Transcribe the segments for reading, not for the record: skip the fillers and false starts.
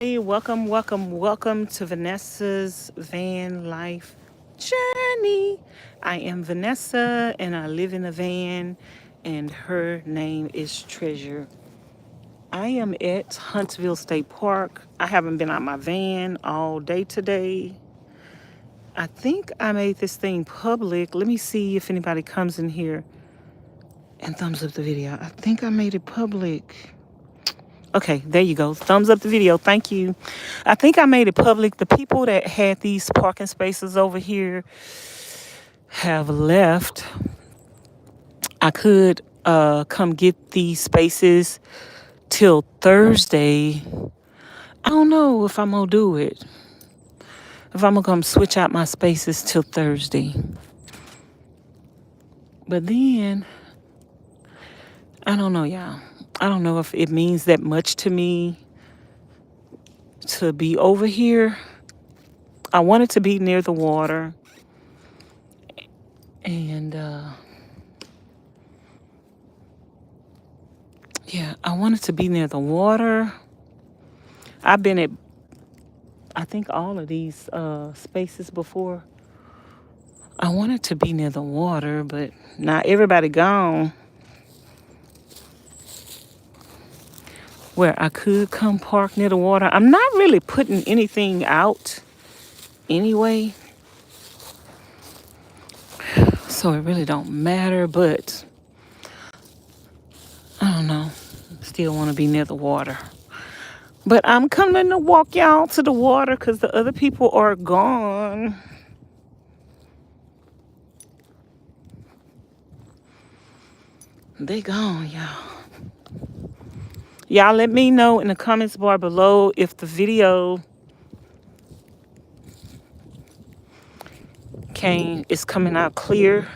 Hey, welcome to Vanessa's van life journey. I am Vanessa and I live in a van, and her name is Treasure. I am at Huntsville State Park. I haven't been out my van all day today. I think I made this thing public. Let me see if anybody comes in here and thumbs up the video. I think I made it public. Okay, there you go. Thumbs up the video. Thank you. I think I made it public. The people that had these parking spaces over here have left. I could come get these spaces till Thursday. I don't know if I'm going to do it. If I'm going to come switch out my spaces till Thursday. But then, I don't know, y'all. I don't know if it means that much to me to be over here. I wanted to be near the water. And, yeah, I wanted to be near the water. I've been at, I think, all of these spaces before. I wanted to be near the water, but now everybody gone where I could come park near the water. I'm not really putting anything out anyway, so it really don't matter, but I don't know. Still want to be near the water. But I'm coming to walk y'all to the water because the other people are gone. They gone, y'all. Y'all let me know in the comments bar below if the video is coming out clear.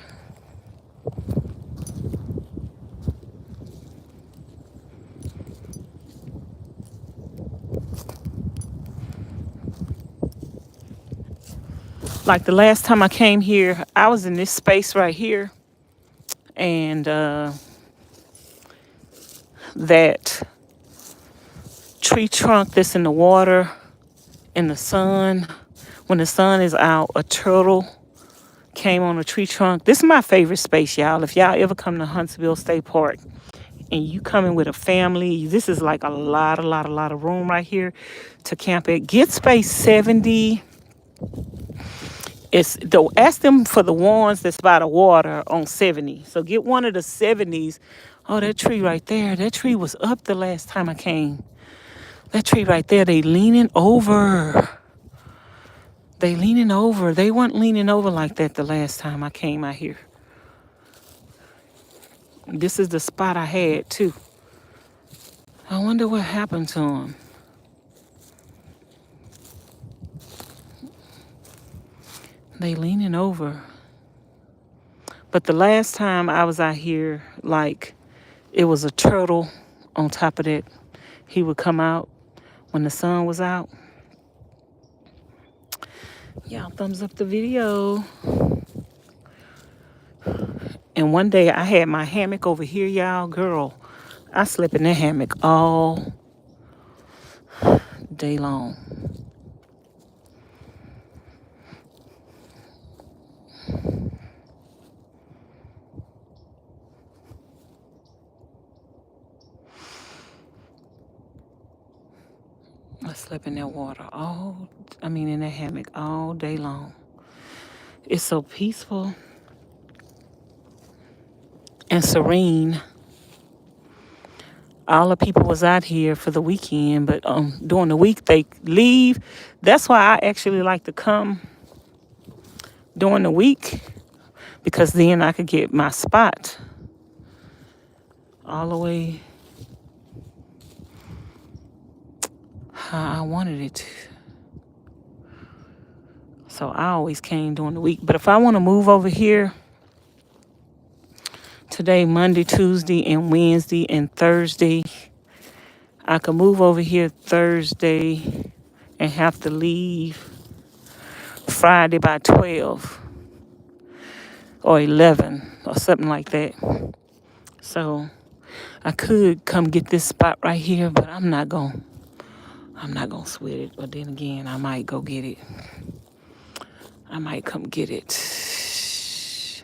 Like the last time I came here, I was in this space right here. And that tree trunk that's in the water, in the sun, when the sun is out, a turtle came on a tree trunk. This is my favorite space, y'all. If y'all ever come to Huntsville State Park and you coming with a family, this is like a lot of room right here to camp at. Get space 70. Ask them for the ones that's by the water on 70. So get one of the 70s. Oh, that tree right there. That tree was up the last time I came. That tree right there, they leaning over. They leaning over. They weren't leaning over like that the last time I came out here. This is the spot I had too. I wonder what happened to them. They leaning over. But the last time I was out here, like, it was a turtle on top of that. He would come out when the sun was out. Y'all thumbs up the video. And one day I had my hammock over here, y'all. Girl, I slept in that hammock all day long. I slept in that water in that hammock all day long. It's so peaceful and serene. All the people was out here for the weekend, but during the week they leave. That's why I actually like to come during the week, because then I could get my spot all the way how I wanted it to. So I always came during the week. But if I want to move over here today, Monday, Tuesday, and Wednesday, and Thursday, I could move over here Thursday and have to leave Friday by 12 or 11 or something like that. So I could come get this spot right here, but I'm not going I'm not gonna sweat it, but then again, I might go get it. I might come get it.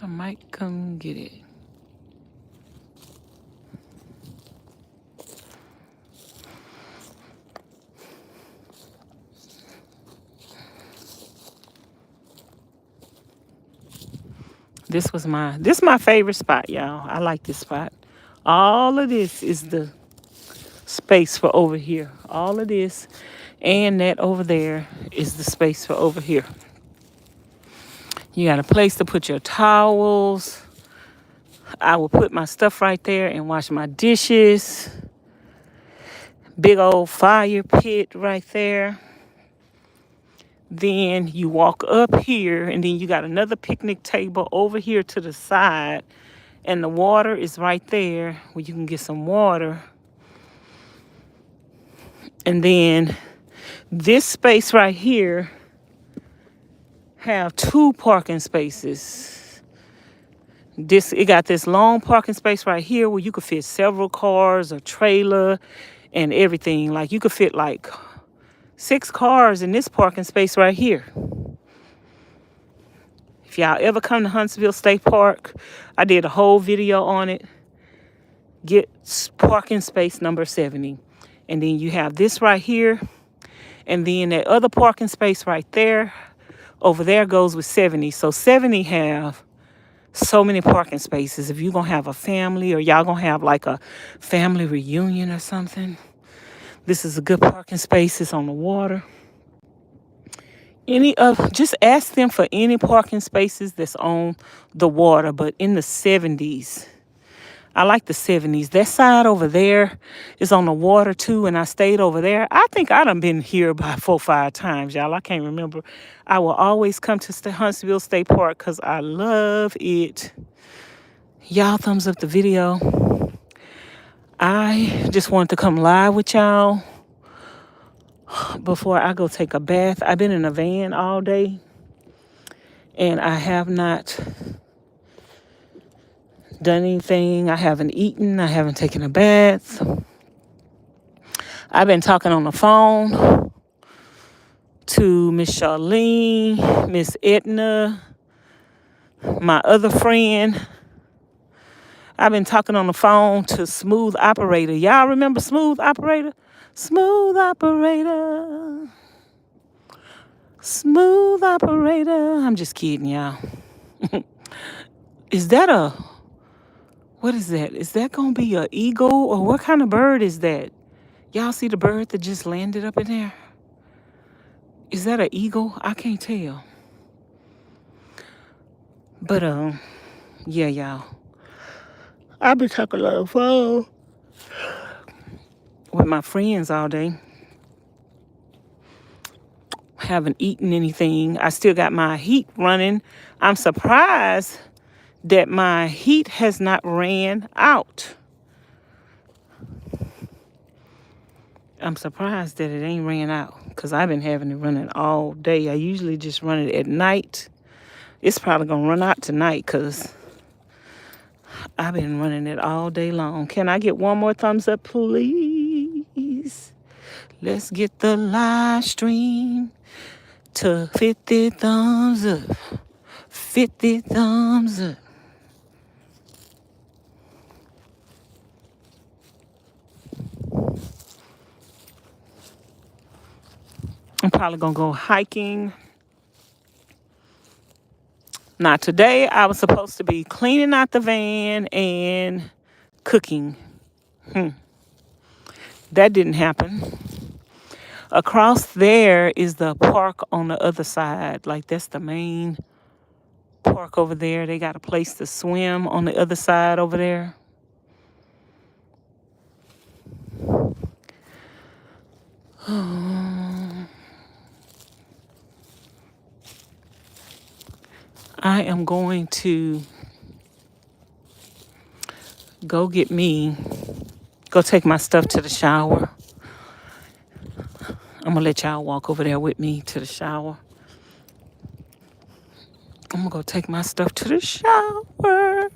I might come get it. This my favorite spot, y'all. I like this spot. All of this is the space for over here. All of this and that over there is the space for over here. You got a place to put your towels. I will put my stuff right there and wash my dishes. Big old fire pit right there. Then you walk up here, and then you got another picnic table over here to the side. And the water is right there where you can get some water. And then this space right here have 2 parking spaces. It got this long parking space right here where you could fit several cars, a trailer, and everything. Like you could fit like 6 cars in this parking space right here. If y'all ever come to Huntsville State Park, I did a whole video on it. Get parking space number 70. And then you have this right here. And then that other parking space right there, over there goes with 70. So 70 have so many parking spaces. If you're going to have a family or y'all going to have like a family reunion or something, this is a good parking space. It's on the water. Just ask them for any parking spaces that's on the water, but in the 70s. I like the 70s. That side over there is on the water too, and I stayed over there. I think I done been here about 4 or 5 times, y'all. I can't remember. I will always come to Huntsville State Park because I love it. Y'all thumbs up the video. I just wanted to come live with y'all before I go take a bath. I've been in a van all day, and I have not done anything. I haven't eaten. I haven't taken a bath. I've been talking on the phone to Miss Charlene, Miss Edna, my other friend. I've been talking on the phone to Smooth Operator. Y'all remember Smooth Operator? Smooth Operator. Smooth Operator. I'm just kidding, y'all. What is that? Is that going to be an eagle or what kind of bird is that? Y'all see the bird that just landed up in there? Is that an eagle? I can't tell. But, yeah, y'all. I've been talking on the phone with my friends all day. Haven't eaten anything. I still got my heat running. I'm surprised that my heat has not ran out. I'm surprised that it ain't ran out because I've been having it running all day. I usually just run it at night. It's probably going to run out tonight because I've been running it all day long. Can I get one more thumbs up, please? Let's get the live stream to 50 thumbs up. 50 thumbs up. I'm probably going to go hiking. Now, today I was supposed to be cleaning out the van and cooking. That didn't happen. Across there is the park on the other side. Like, that's the main park over there. They got a place to swim on the other side over there. I am going to go take my stuff to the shower. I'm going to let y'all walk over there with me to the shower. I'm gonna go take my stuff to the shower.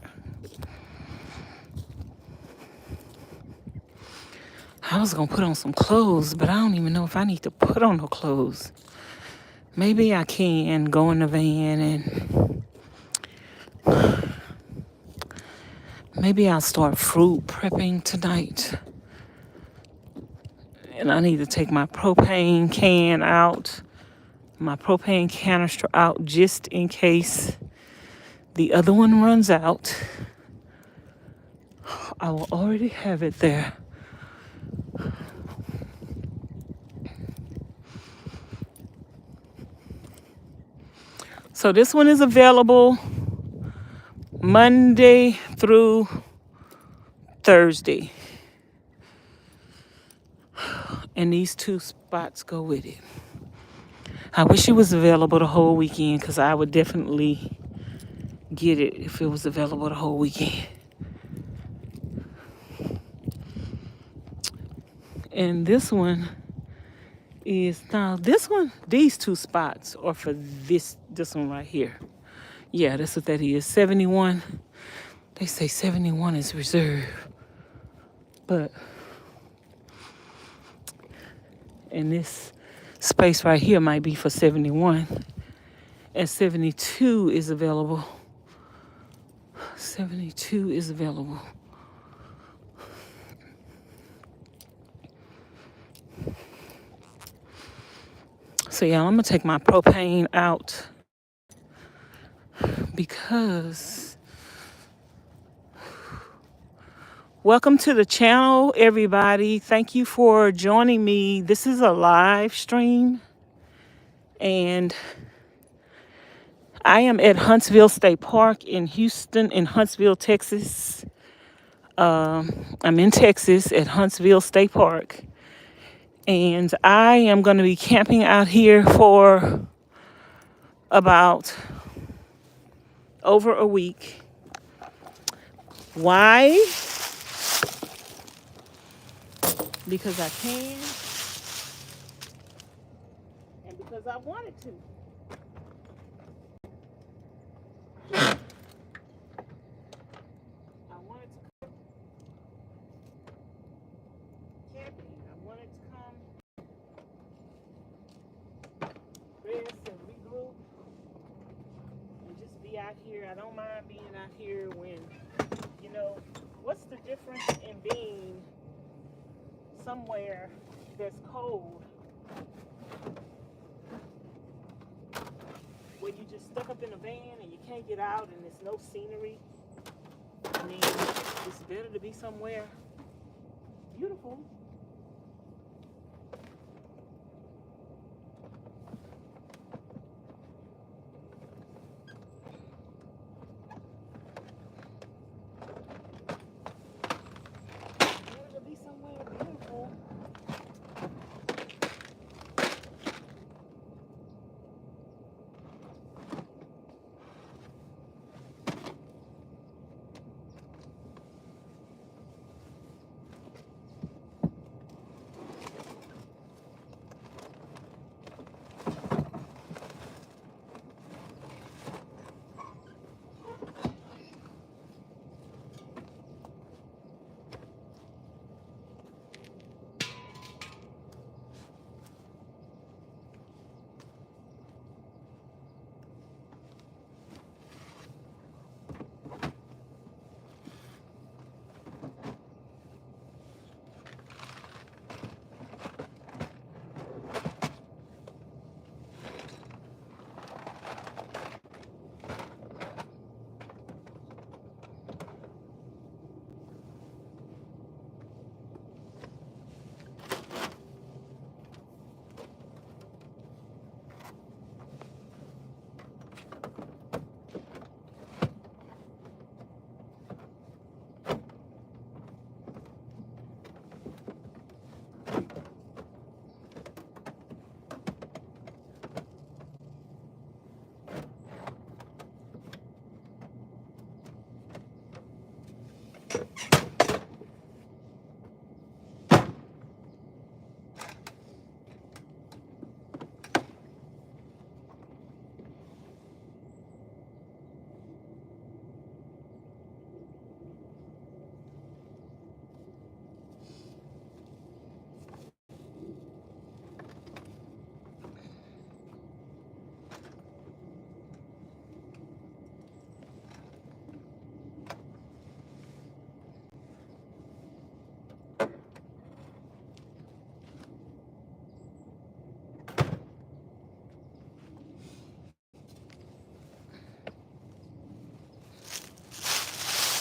I was gonna put on some clothes, but I don't even know if I need to put on no clothes. Maybe I can go in the van and maybe I'll start fruit prepping tonight. And I need to take my propane can out, my propane canister out, just in case the other one runs out. I will already have it there. So this one is available Monday through Thursday. And these 2 spots go with it. I wish it was available the whole weekend, because I would definitely get it if it was available the whole weekend. And this one is now these 2 spots are for this one right here. Yeah, that's what that is. 71. They say 71 is reserved. But and this space right here might be for 71. And 72 is available. 72 is available. So yeah, I'm gonna take my propane out because welcome to the channel, everybody. Thank you for joining me. This is a live stream and I am at Huntsville State Park in Houston, in Huntsville, Texas. I'm in Texas at Huntsville State Park. And I am going to be camping out here for about over a week. Why? Because I can and because I wanted to. I wanted to come camping. I wanted to come rest and regroup and just be out here. I don't mind being out here when, what's the difference in being somewhere that's cold where you just stuck up in a van and you can't get out and there's no scenery? I mean, it's better to be somewhere beautiful. Better to be somewhere beautiful.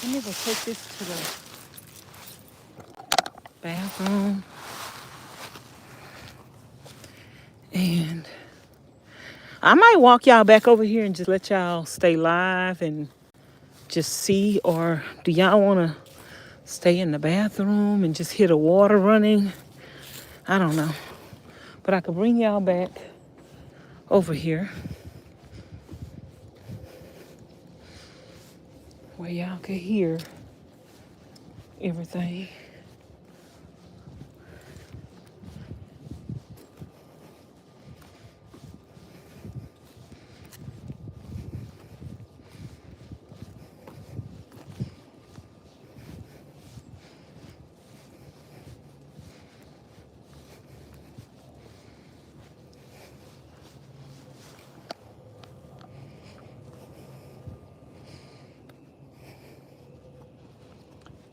Let me go take this to the bathroom. And I might walk y'all back over here and just let y'all stay live and just see. Or do y'all want to stay in the bathroom and just hear the water running? I don't know. But I could bring y'all back over here where y'all could hear everything.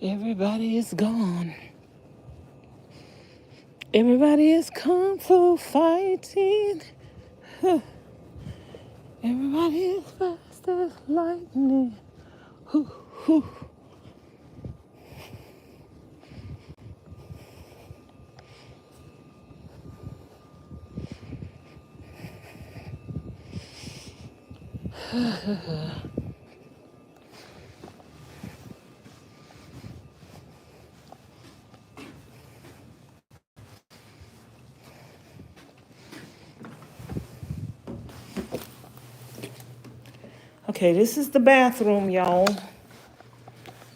Everybody is gone. Everybody is kung fu fighting. Huh. Everybody is fast as lightning. Hoo, hoo. Okay, this is the bathroom, y'all.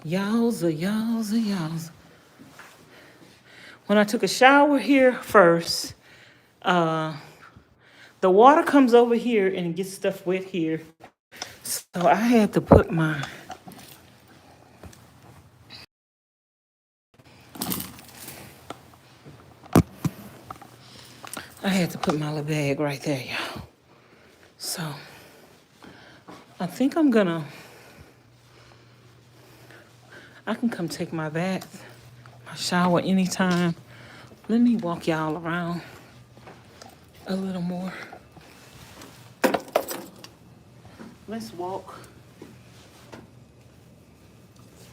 Yowza. When I took a shower here first, the water comes over here and it gets stuff wet here. So I had to put my little bag right there, y'all. So I think I can come take my bath, my shower anytime. Let me walk y'all around a little more. Let's walk.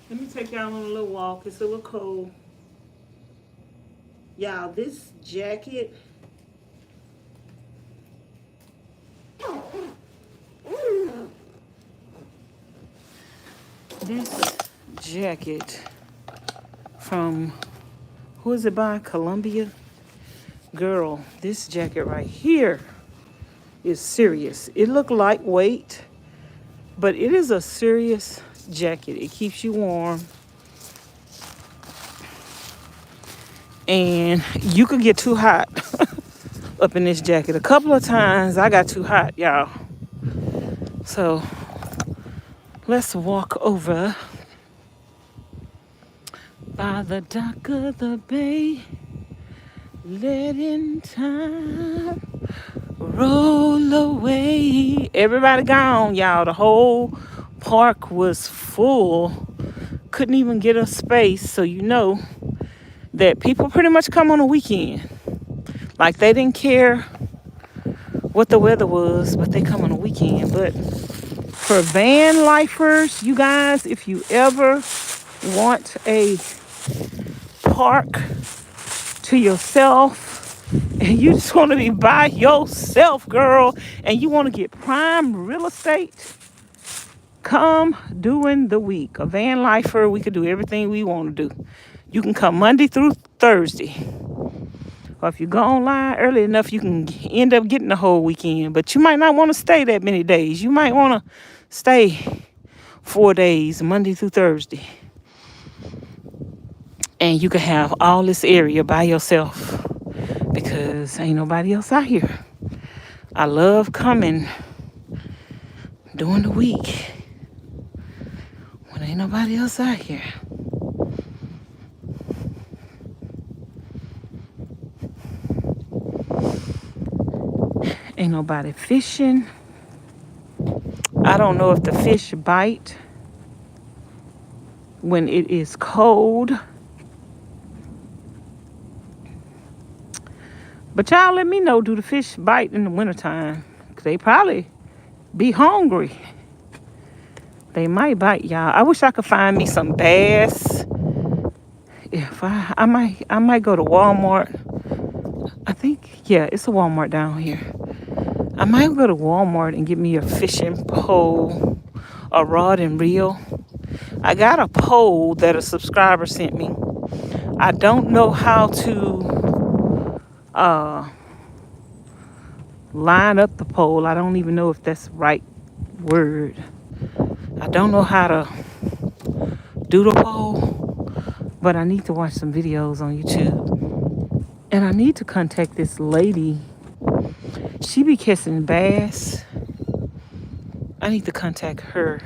Let me take y'all on a little walk. It's a little cold. Y'all, this jacket. This jacket from, who is it by? Columbia? Girl, this jacket right here is serious. It look lightweight, but it is a serious jacket. It keeps you warm. And you could get too hot up in this jacket. A couple of times I got too hot, y'all. So let's walk over by the dock of the bay, letting time roll away. Everybody gone, y'all. The whole park was full. Couldn't even get a space. So you know that people pretty much come on a weekend. Like they didn't care what the weather was, but they come on a weekend. But for van lifers, you guys, if you ever want a park to yourself and you just want to be by yourself, girl, and you want to get prime real estate, come during the week. A van lifer, we could do everything we want to do. You can come Monday through Thursday. Or if you go online early enough, you can end up getting the whole weekend. But you might not want to stay that many days. You might want to stay 4 days, Monday through Thursday. And you can have all this area by yourself because ain't nobody else out here. I love coming during the week when ain't nobody else out here. Ain't nobody fishing. I don't know if the fish bite when it is cold. But y'all let me know, do the fish bite in the wintertime? 'Cause they probably be hungry. They might bite, y'all. I wish I could find me some bass. If I might go to Walmart. I think, yeah, it's a Walmart down here. I might go to Walmart and get me a fishing pole, a rod and reel. I got a pole that a subscriber sent me. I don't know how to line up the pole. I don't even know if that's the right word. I don't know how to do the pole, but I need to watch some videos on YouTube. And I need to contact this lady. She be kissing bass. I need to contact her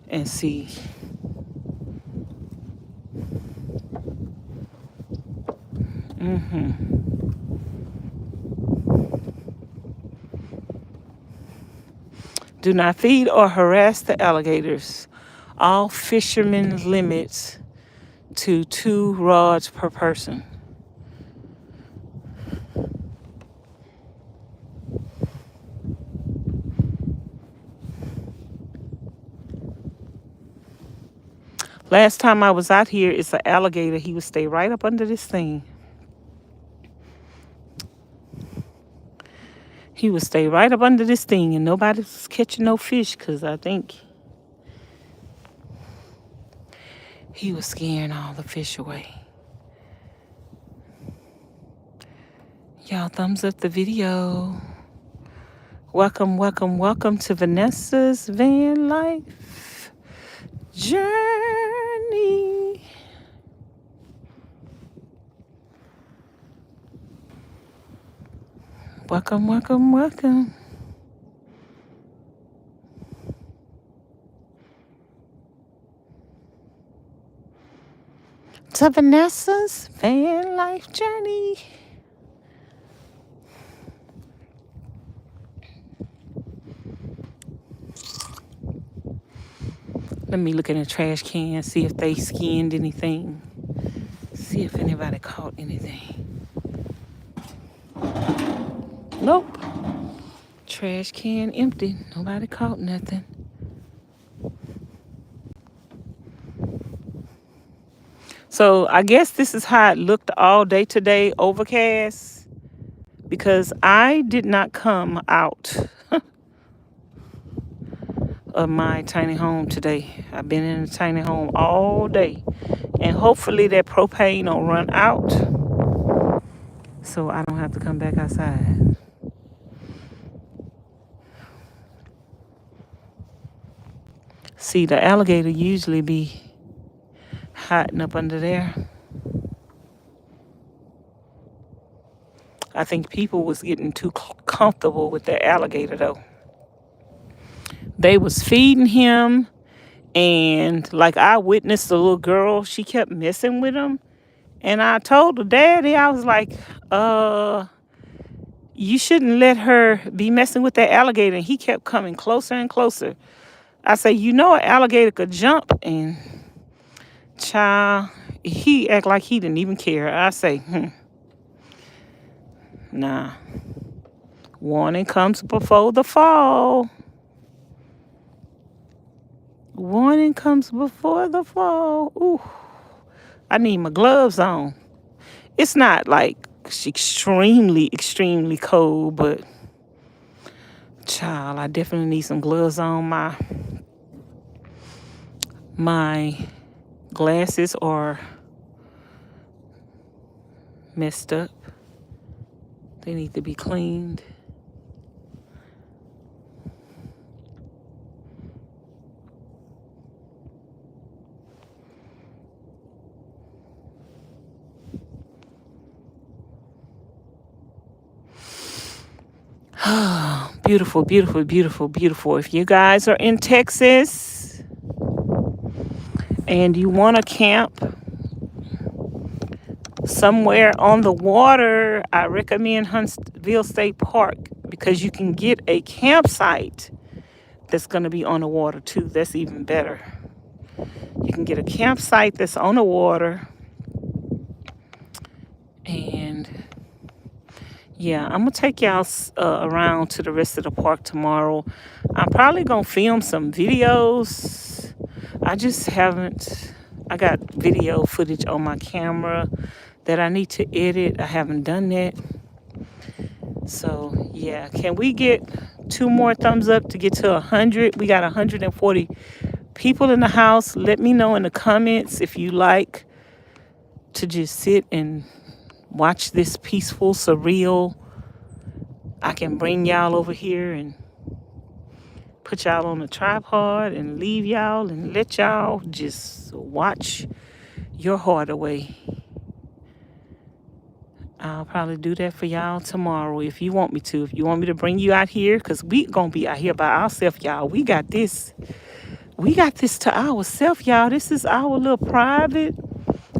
and see. Do not feed or harass the alligators. All fishermen limits to 2 rods per person. Last time I was out here, it's an alligator. He would stay right up under this thing. He would stay right up under this thing, and nobody was catching no fish because I think he was scaring all the fish away. Y'all thumbs up the video. Welcome, welcome, welcome to Vanessa's Van Life Journey. Welcome, welcome, welcome. To Vanessa's Van Life Journey. Let me look in the trash can, see if they skinned anything. See if anybody caught anything. Nope. Trash can empty. Nobody caught nothing. So I guess this is how it looked all day today, overcast, because I did not come out of my tiny home today. I've been in a tiny home all day, and hopefully that propane don't run out so I don't have to come back outside. See, the alligator usually be hiding up under there. I think people was getting too comfortable with the alligator though. They was feeding him, and like I witnessed the little girl, she kept messing with him. And I told the daddy, I was like, you shouldn't let her be messing with that alligator. And he kept coming closer and closer. I say, you know, an alligator could jump. And child, he act like he didn't even care. I say, nah. Warning comes before the fall. Warning comes before the fall. Ooh, I need my gloves on. It's not like extremely, extremely cold, but child, I definitely need some gloves on. My glasses are messed up. They need to be cleaned. Beautiful, beautiful, beautiful, beautiful. If you guys are in Texas and you want to camp somewhere on the water, I recommend Huntsville State Park because you can get a campsite that's going to be on the water too. That's even better. You can get a campsite that's on the water, and Yeah, I'm gonna take y'all around to the rest of the park tomorrow. I'm probably gonna film some videos. I just haven't. I got video footage on my camera that I need to edit. I haven't done that. So yeah, can we get 2 more thumbs up to get to 100? We got 140 people in the house. Let me know in the comments if you like to just sit and watch this peaceful, surreal. I can bring y'all over here and put y'all on a tripod and leave y'all and let y'all just watch your heart away. I'll probably do that for y'all tomorrow if you want me to. If you want me to bring you out here, because we going to be out here by ourselves, y'all. We got this. We got this to ourselves, y'all. This is our little private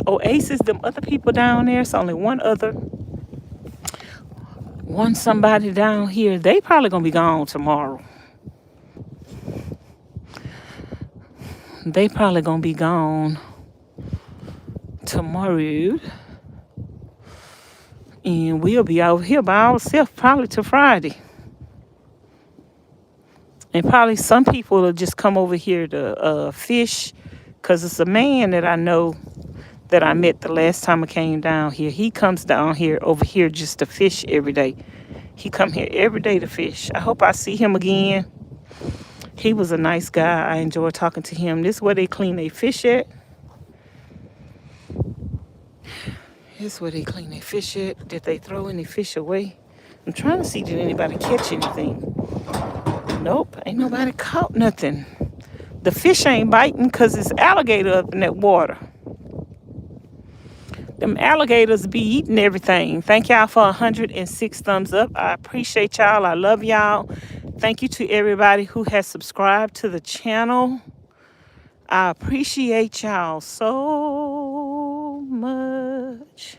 oasis. Them other people down there, it's only one somebody down here. They probably going to be gone tomorrow. They probably going to be gone tomorrow. And we'll be out here by ourselves probably till Friday. And probably some people will just come over here to fish, because it's a man that I know that I met the last time I came down here. He comes down here over here just to fish every day. He come here every day to fish. I hope I see him again. He was a nice guy. I enjoyed talking to him. This is where they clean their fish at. This is where they clean their fish at. Did they throw any fish away? I'm trying to see, did anybody catch anything? Nope, ain't nobody caught nothing. The fish ain't biting because it's alligator up in that water. Them alligators be eating everything. Thank y'all for 106 thumbs up. I appreciate y'all. I love y'all. Thank you to everybody who has subscribed to the channel. I appreciate y'all so much.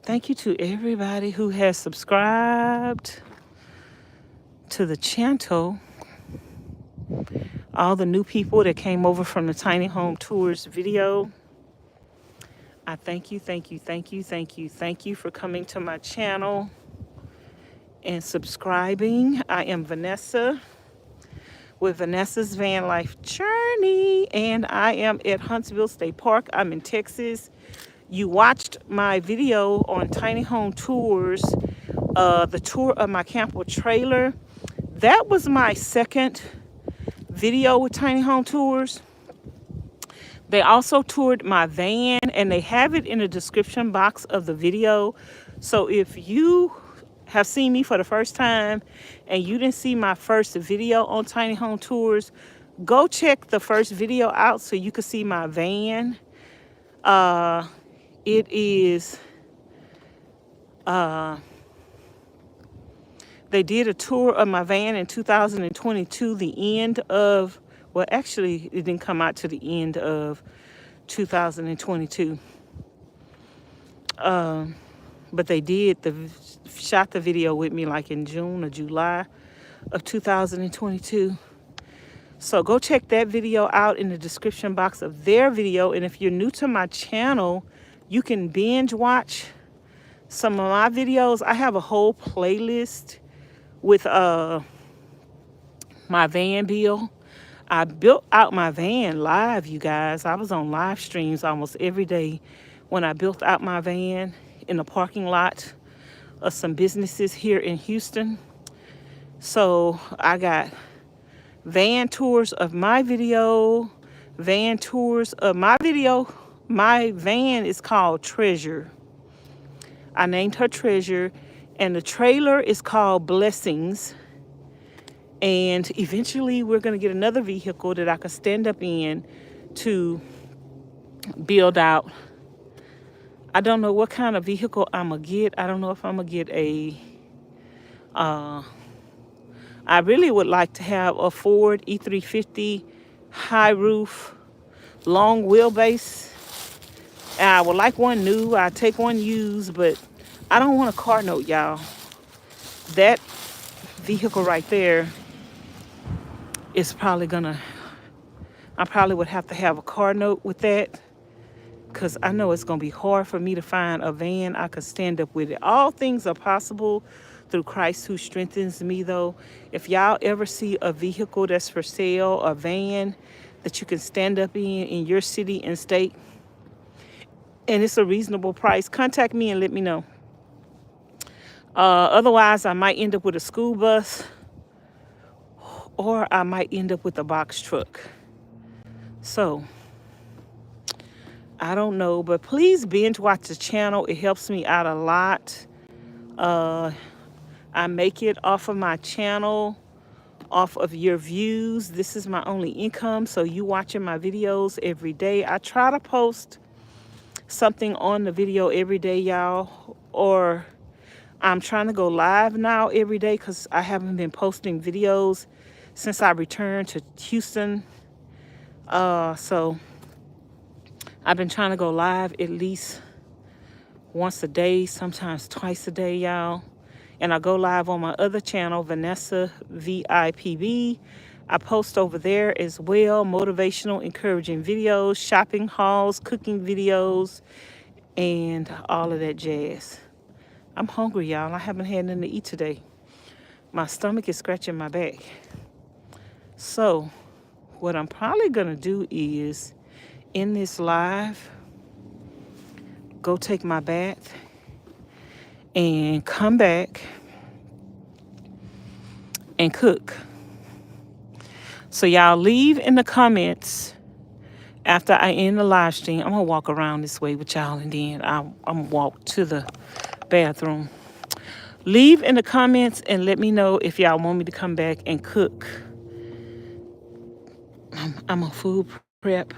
Thank you to everybody who has subscribed to the channel. All the new people that came over from the Tiny Home Tours video. I thank you, thank you, thank you, thank you, thank you for coming to my channel and subscribing. I am Vanessa with Vanessa's Van Life Journey, and I am at Huntsville State Park. I'm in Texas. You watched my video on Tiny Home Tours, the tour of my camper trailer. That was my second video with Tiny Home Tours. They also toured my van, and they have it in the description box of the video. So if you have seen me for the first time and you didn't see my first video on Tiny Home Tours, go check the first video out so you can see my van. It is, they did a tour of my van in 2022, the end of, well, actually, it didn't come out to the end of 2022. But they did shot the video with me like in June or July of 2022. So go check that video out in the description box of their video. And if you're new to my channel, you can binge watch some of my videos. I have a whole playlist with my van build. I built out my van live, you guys. I was on live streams almost every day when I built out my van in the parking lot of some businesses here in Houston. So I got van tours of my video, van tours of my video. My van is called Treasure. I named her Treasure, and the trailer is called Blessings. And eventually we're going to get another vehicle that I can stand up in to build out. I don't know what kind of vehicle I'm going to get. I don't know if I'm going to get I really would like to have a Ford E350 high roof, long wheelbase. And I would like one new. I'd take one used, but I don't want a car note, y'all. That vehicle right there is probably gonna, I probably would have to have a car note with that. because I know it's going to be hard for me to find a van I could stand up with it. All things are possible through Christ who strengthens me, though. If y'all ever see a vehicle that's for sale, a van that you can stand up in your city and state, and it's a reasonable price, contact me and let me know. Otherwise, I might end up with a school bus, or I might end up with a box truck. So, I don't know, but please binge watch the channel. It helps me out a lot. I make it off of my channel, off of your views. This is my only income, so you watching my videos every day. I try to post something on the video every day, y'all, or I'm trying to go live now every day because I haven't been posting videos since I returned to Houston. So I've been trying to go live at least once a day, sometimes twice a day, y'all. And I go live on my other channel, VANESSA-VIPB. I post over there as well, motivational, encouraging videos, shopping hauls, cooking videos, and all of that jazz. I'm hungry, y'all. I haven't had nothing to eat today. My stomach is scratching my back. So what I'm probably going to do is, in this live, go take my bath and come back and cook. So y'all leave in the comments after I end the live stream. I'm gonna walk around this way with y'all, and then I'm gonna walk to the bathroom. Leave in the comments and let me know if y'all want me to come back and cook. I'm a food prep,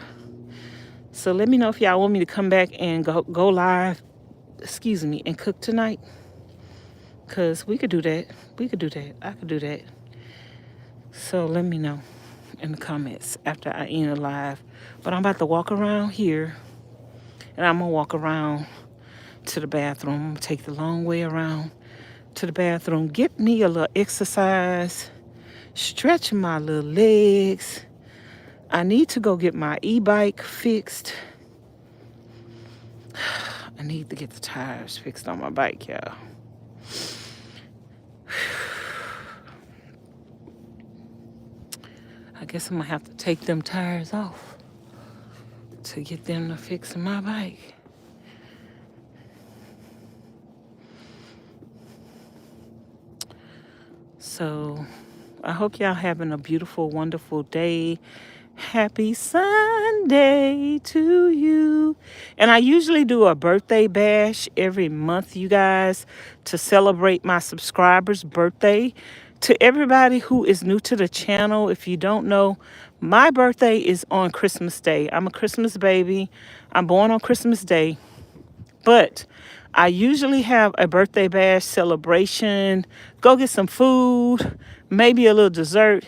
so let me know if y'all want me to come back and go live, and cook tonight. Cause we could do that. I could do that. So let me know in the comments after I end the live. But I'm about to walk around here, and I'm gonna walk around to the bathroom. I'm gonna take the long way around to the bathroom, get me a little exercise, stretch my little legs. I need to go get my e-bike fixed. I need to get the tires fixed on my bike, y'all. I guess I'm gonna have to take them tires off to get them to fix my bike. So I hope y'all having a beautiful, wonderful day. Happy Sunday to you. And I usually do a birthday bash every month, you guys, to celebrate my subscribers' birthday. To everybody who is new to the channel, if you don't know, my birthday is on Christmas Day. I'm a Christmas baby. I'm born on Christmas Day. But I usually have a birthday bash celebration, go get some food, maybe a little dessert,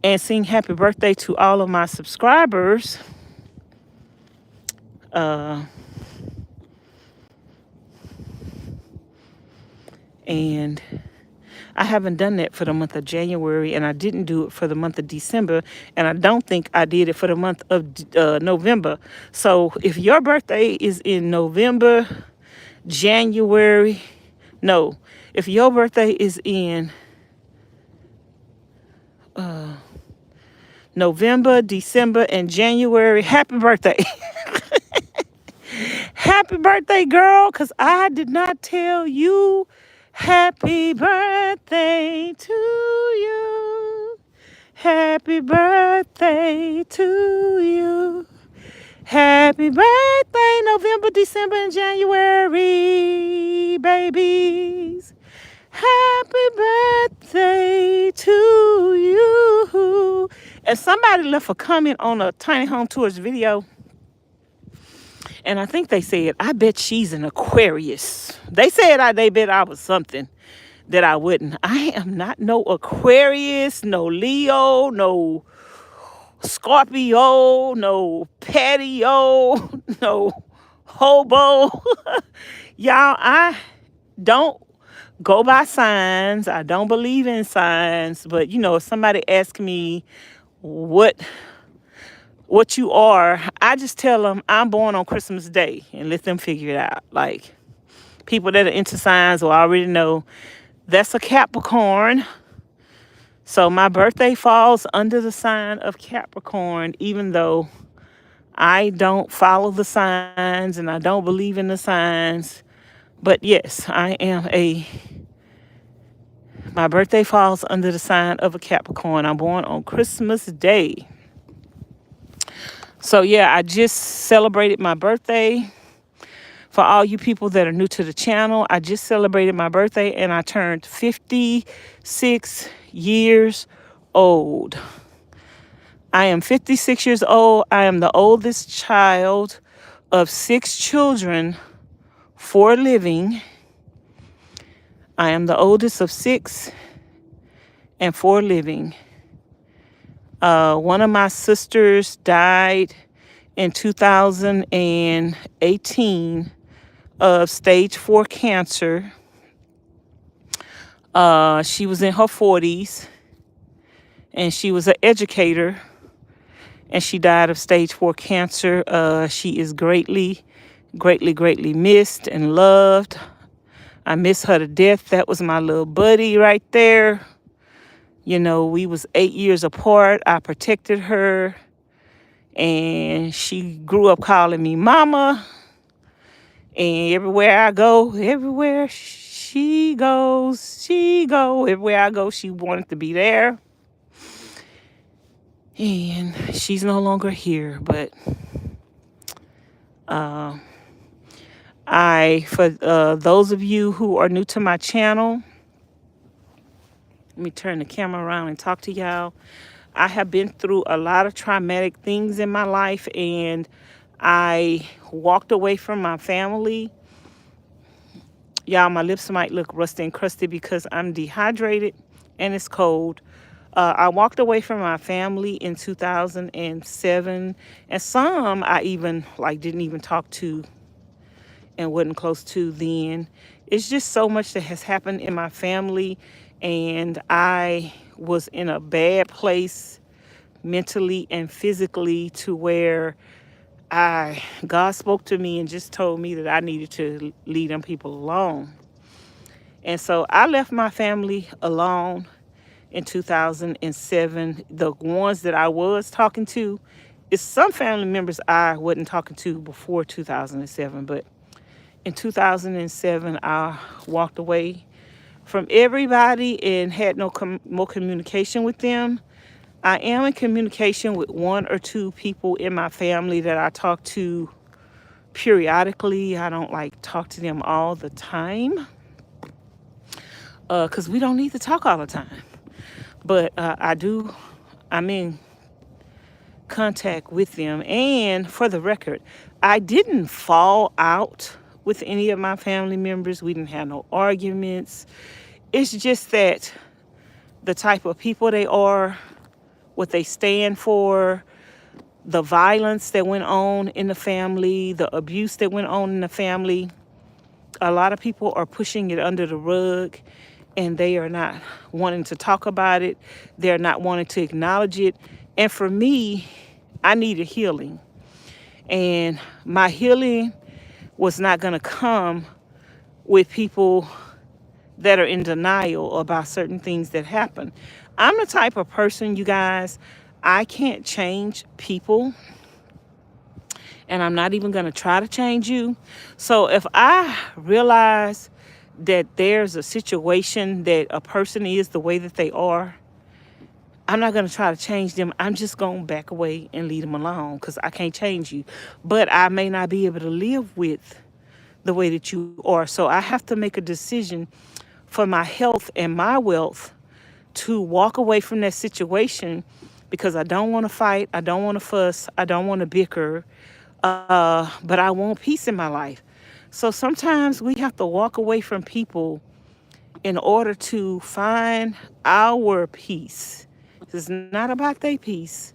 and sing happy birthday to all of my subscribers. And I haven't done that for the month of January, and I didn't do it for the month of December, and I don't think I did it for the month of November. So if your birthday is in November, January, no, if your birthday is in November, December, and January, happy birthday. Happy birthday, girl, because I did not tell you. Happy birthday to you. Happy birthday to you. Happy birthday, November, December, and January, babies. Happy birthday to you. And somebody left a comment on a Tiny Home Tours video. And I think they said, I bet she's an Aquarius. They said they bet I was something that I wouldn't. I am not no Aquarius, no Leo, no Scorpio, no patio, no hobo. Y'all, I don't go by signs. I don't believe in signs. But, if somebody asks me what what you are, I just tell them I'm born on Christmas Day and let them figure it out. Like, people that are into signs will already know that's a Capricorn. So my birthday falls under the sign of Capricorn, even though I don't follow the signs and I don't believe in the signs. But yes, my birthday falls under the sign of a Capricorn. I'm born on Christmas Day. So yeah, I just celebrated my birthday. For all you people that are new to the channel, I just celebrated my birthday and I turned 56 years old. I am 56 years old. I am the oldest child of 6 children, 4 living. I am the oldest of 6 and 4 living. One of my sisters died in 2018 of stage 4 cancer. She was in her 40s and she was an educator, and she died of stage 4 cancer. She is greatly, greatly, greatly missed and loved. I miss her to death. That was my little buddy right there. You know, we was 8 years apart. I protected her, and she grew up calling me mama. And everywhere I go, everywhere she goes, everywhere I go, she wanted to be there. And she's no longer here, but for those of you who are new to my channel, let me turn the camera around and talk to y'all. I have been through a lot of traumatic things in my life, and I walked away from my family. Y'all, my lips might look rusty and crusty because I'm dehydrated and it's cold. I walked away from my family in 2007, and some I even didn't even talk to and wasn't close to then. It's just so much that has happened in my family, and I was in a bad place mentally and physically to where God spoke to me and just told me that I needed to leave them people alone. And so I left my family alone in 2007. The ones that I was talking to is some family members I wasn't talking to before 2007, but in 2007, I walked away from everybody and had no more communication with them. I am in communication with 1 or 2 people in my family that I talk to periodically. I don't talk to them all the time because we don't need to talk all the time. But I'm in contact with them. And for the record, I didn't fall out with any of my family members. We didn't have no arguments. It's just that the type of people they are, what they stand for, the violence that went on in the family, the abuse that went on in the family, a lot of people are pushing it under the rug, and they are not wanting to talk about it. They're not wanting to acknowledge it. And for me, I needed healing. And my healing was not going to come with people that are in denial about certain things that happen. I'm the type of person, you guys, I can't change people. And I'm not even going to try to change you. So if I realize that there's a situation that a person is the way that they are, I'm not going to try to change them. I'm just going to back away and leave them alone because I can't change you. But I may not be able to live with the way that you are. So I have to make a decision for my health and my wealth to walk away from that situation because I don't want to fight. I don't want to fuss. I don't want to bicker. But I want peace in my life. So sometimes we have to walk away from people in order to find our peace. It's not about their peace.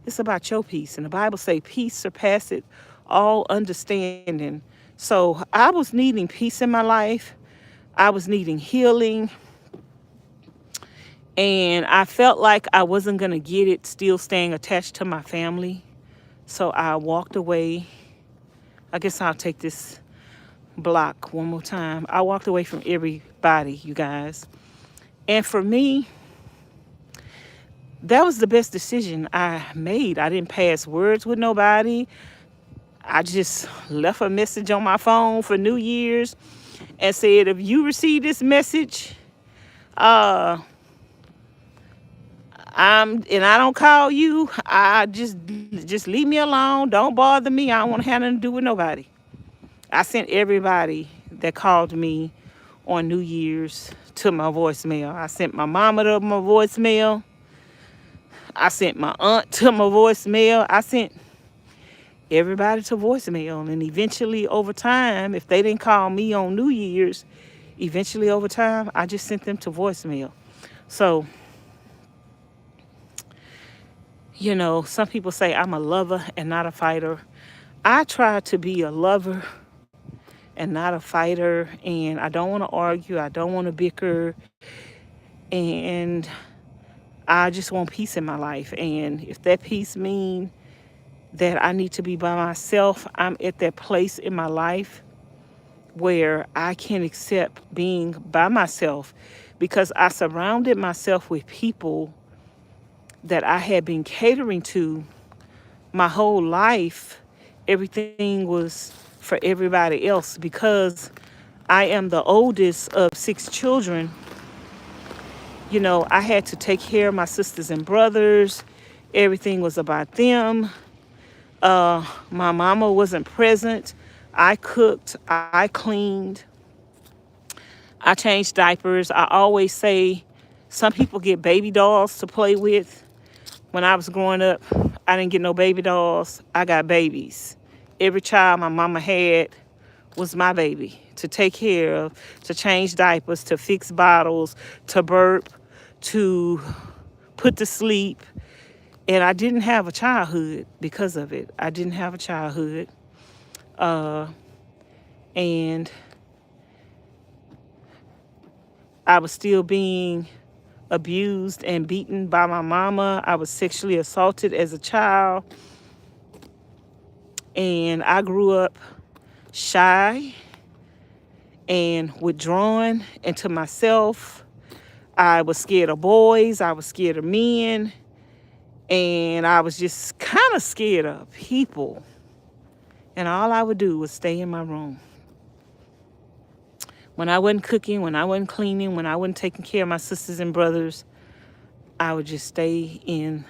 It's about your peace. And the Bible says peace surpasses all understanding. So I was needing peace in my life. I was needing healing. And I felt like I wasn't going to get it still staying attached to my family. So I walked away. I guess I'll take this block one more time. I walked away from everybody, you guys. And for me, that was the best decision I made. I didn't pass words with nobody. I just left a message on my phone for New Year's and said, if you receive this message, uh, I don't call you, I just leave me alone. Don't bother me. I don't want to have nothing to do with nobody. I sent everybody that called me on New Year's to my voicemail. I sent my mama to my voicemail. I sent my aunt to my voicemail. I sent everybody to voicemail. And eventually over time, if they didn't call me on New Year's, eventually over time, I just sent them to voicemail. So, you know, some people say I'm a lover and not a fighter. I try to be a lover and not a fighter, and I don't want to argue. I don't want to bicker, and I just want peace in my life. And if that peace means that I need to be by myself, I'm at that place in my life where I can accept being by myself, because I surrounded myself with people that I had been catering to my whole life. Everything was for everybody else. Because I am the oldest of 6 children, you know, I had to take care of my sisters and brothers. Everything was about them. My mama wasn't present. I cooked, I cleaned, I changed diapers. I always say some people get baby dolls to play with. When I was growing up, I didn't get no baby dolls. I got babies. Every child my mama had was my baby to take care of, to change diapers, to fix bottles, to burp, to put to sleep. And I didn't have a childhood because of it. I didn't have a childhood. And I was still being abused and beaten by my mama. I was sexually assaulted as a child. And I grew up shy and withdrawn into myself. I was scared of boys. I was scared of men. And I was just kind of scared of people. And all I would do was stay in my room. When I wasn't cooking, when I wasn't cleaning, when I wasn't taking care of my sisters and brothers, I would just stay in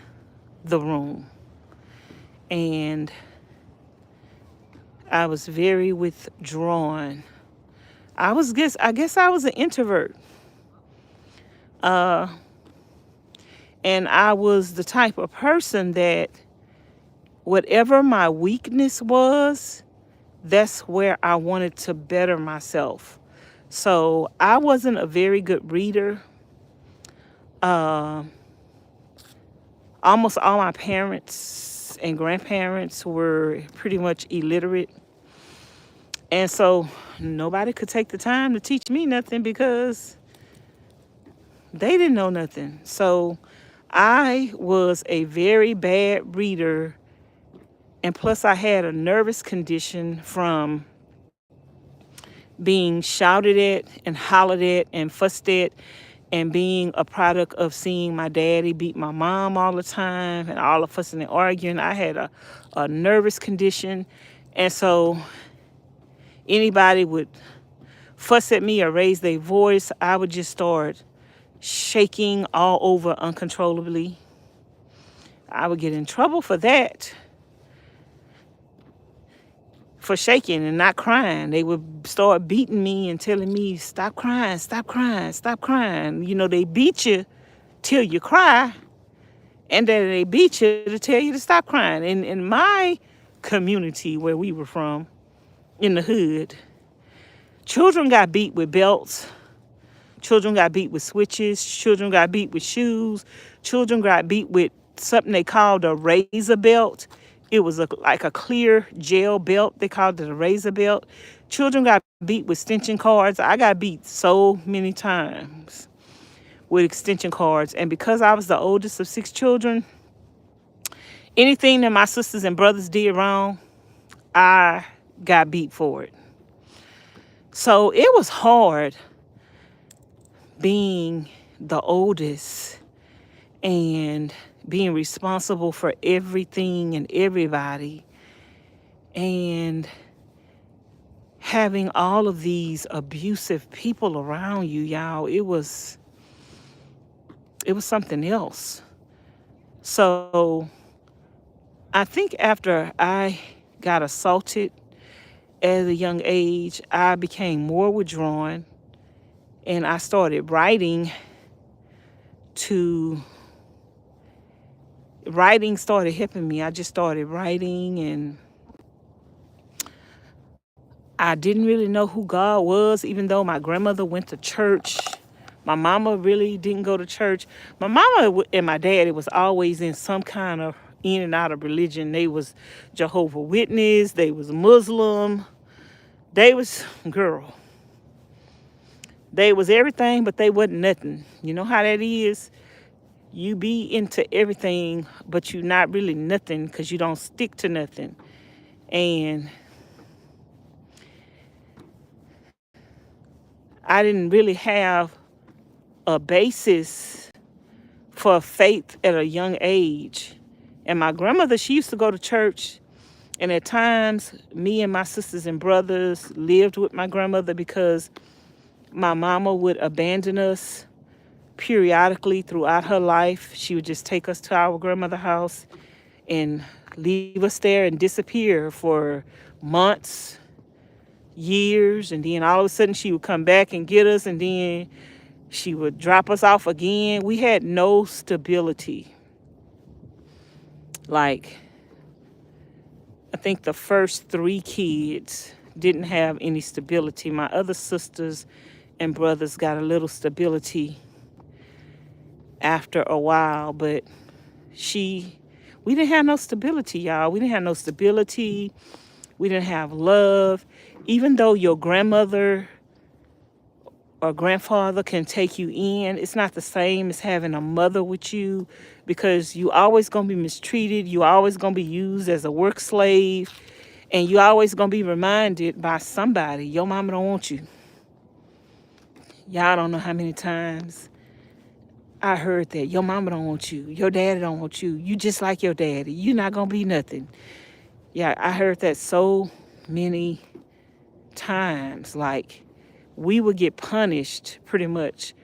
the room. And I was very withdrawn. I guess I was an introvert. And I was the type of person that whatever my weakness was, that's where I wanted to better myself. So I wasn't a very good reader. Almost all my parents and grandparents were pretty much illiterate. And so nobody could take the time to teach me nothing because they didn't know nothing. So I was a very bad reader. And plus I had a nervous condition from being shouted at and hollered at and fussed at, and being a product of seeing my daddy beat my mom all the time and all the fussing and arguing. I had a nervous condition. And so anybody would fuss at me or raise their voice, I would just start shaking all over uncontrollably. I would get in trouble for that, for shaking and not crying. They would start beating me and telling me, stop crying, stop crying, stop crying. You know, they beat you till you cry, and then they beat you to tell you to stop crying. In my community where we were from, in the hood, children got beat with belts. Children got beat with switches. Children got beat with shoes. Children got beat with something they called a razor belt. It was like a clear gel belt. They called it a razor belt. Children got beat with extension cords. I got beat so many times with extension cords. And because I was the oldest of 6 children, Anything that my sisters and brothers did wrong, I got beat for it. So it was hard being the oldest and being responsible for everything and everybody, and having all of these abusive people around you, y'all. It was something else. So I think after I got assaulted at a young age, I became more withdrawn, and I started to writing started helping me. I just started writing, and I didn't really know who God was, even though my grandmother went to church. My mama really didn't go to church. My mama and my daddy was always in some kind of in and out of religion. They was Jehovah Witness. They was Muslim. They was, girl, they was everything, but they wasn't nothing. You know how that is? You be into everything, but you not really nothing because you don't stick to nothing. And I didn't really have a basis for faith at a young age. And my grandmother, she used to go to church. And at times, me and my sisters and brothers lived with my grandmother because my mama would abandon us periodically throughout her life. She would just take us to our grandmother's house and leave us there and disappear for months, years, and then all of a sudden she would come back and get us, and then she would drop us off again. We had no stability. Like, I think the first 3 kids didn't have any stability. My other sisters and brothers got a little stability after a while, but we didn't have no stability, y'all. We didn't have no stability. We didn't have love. Even though your grandmother or grandfather can take you in, it's not the same as having a mother with you, because you always gonna be mistreated. You always gonna be used as a work slave, and you always gonna be reminded by somebody, your mama don't want you. Y'all don't know how many times I heard that. Your mama don't want you. Your daddy don't want you. You just like your daddy. You not gonna be nothing. Yeah, I heard that so many times. Like, we would get punished pretty much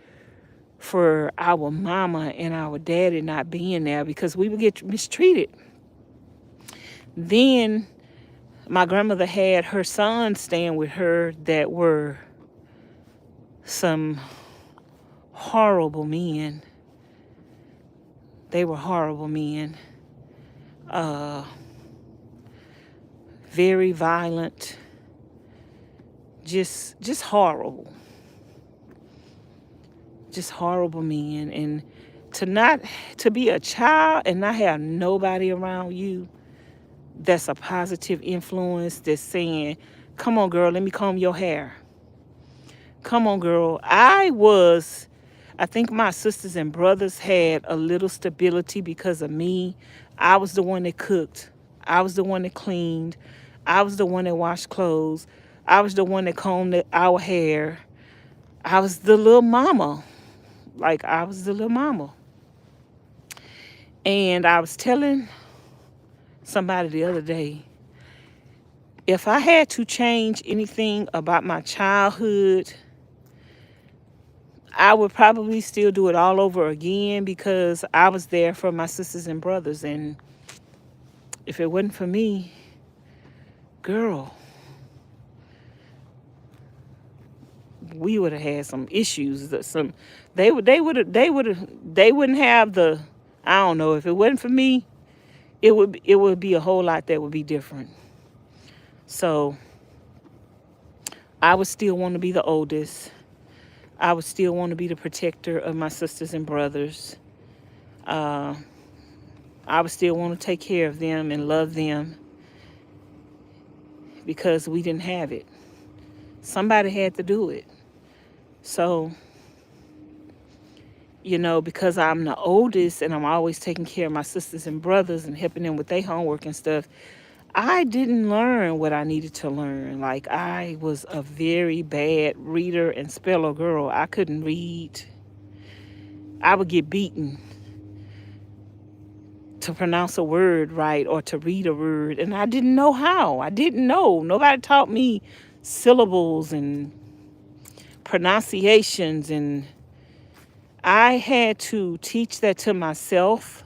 for our mama and our daddy not being there because we would get mistreated. Then my grandmother had her sons staying with her that were some horrible men. They were horrible men. Very violent. Just horrible. Just horrible men. And to be a child and not have nobody around you that's a positive influence, that's saying, come on, girl, let me comb your hair. Come on, girl. I think my sisters and brothers had a little stability because of me. I was the one that cooked. I was the one that cleaned. I was the one that washed clothes. I was the one that combed our hair. I was the little mama. Like, I was the little mama. And I was telling somebody the other day, if I had to change anything about my childhood, I would probably still do it all over again, because I was there for my sisters and brothers. And if it wasn't for me, girl, we would have had some issues. They wouldn't have the, I don't know, if it wasn't for me, it would be a whole lot that would be different. So I would still want to be the oldest. I would still want to be the protector of my sisters and brothers. I would still want to take care of them and love them, because we didn't have it. Somebody had to do it. So you know, because I'm the oldest and I'm always taking care of my sisters and brothers and helping them with their homework and stuff, I didn't learn what I needed to learn. Like, I was a very bad reader and speller girl. I couldn't read. I would get beaten to pronounce a word right or to read a word, and I didn't know how. I didn't know. Nobody taught me syllables and pronunciations, and I had to teach that to myself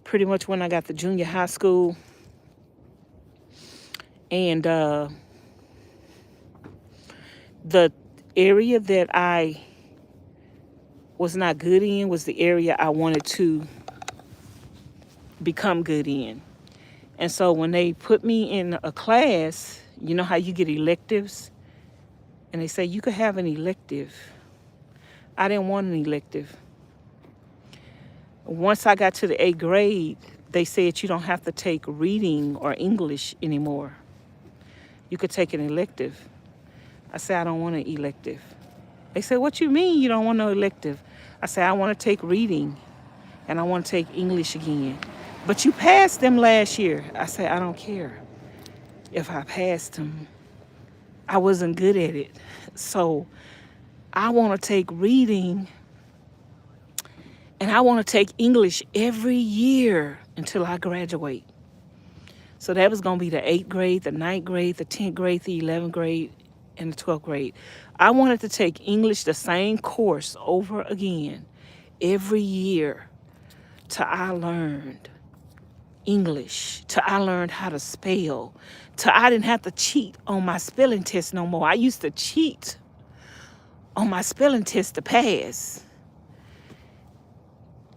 pretty much when I got to junior high school. And the area that I was not good in was the area I wanted to become good in. And so when they put me in a class, you know how you get electives? And they say you could have an elective. I didn't want an elective. Once I got to the 8th grade, they said you don't have to take reading or English anymore. You could take an elective. I said, I don't want an elective. They said, what you mean you don't want no elective? I said, I want to take reading and I want to take English again. But you passed them last year. I said, I don't care if I passed them. I wasn't good at it. So I want to take reading and I want to take English every year until I graduate. So that was going to be the 8th grade, the 9th grade, the 10th grade, the 11th grade, and the 12th grade. I wanted to take English, the same course, over again every year till I learned English, till I learned how to spell, till I didn't have to cheat on my spelling test no more. I used to cheat on my spelling test to pass.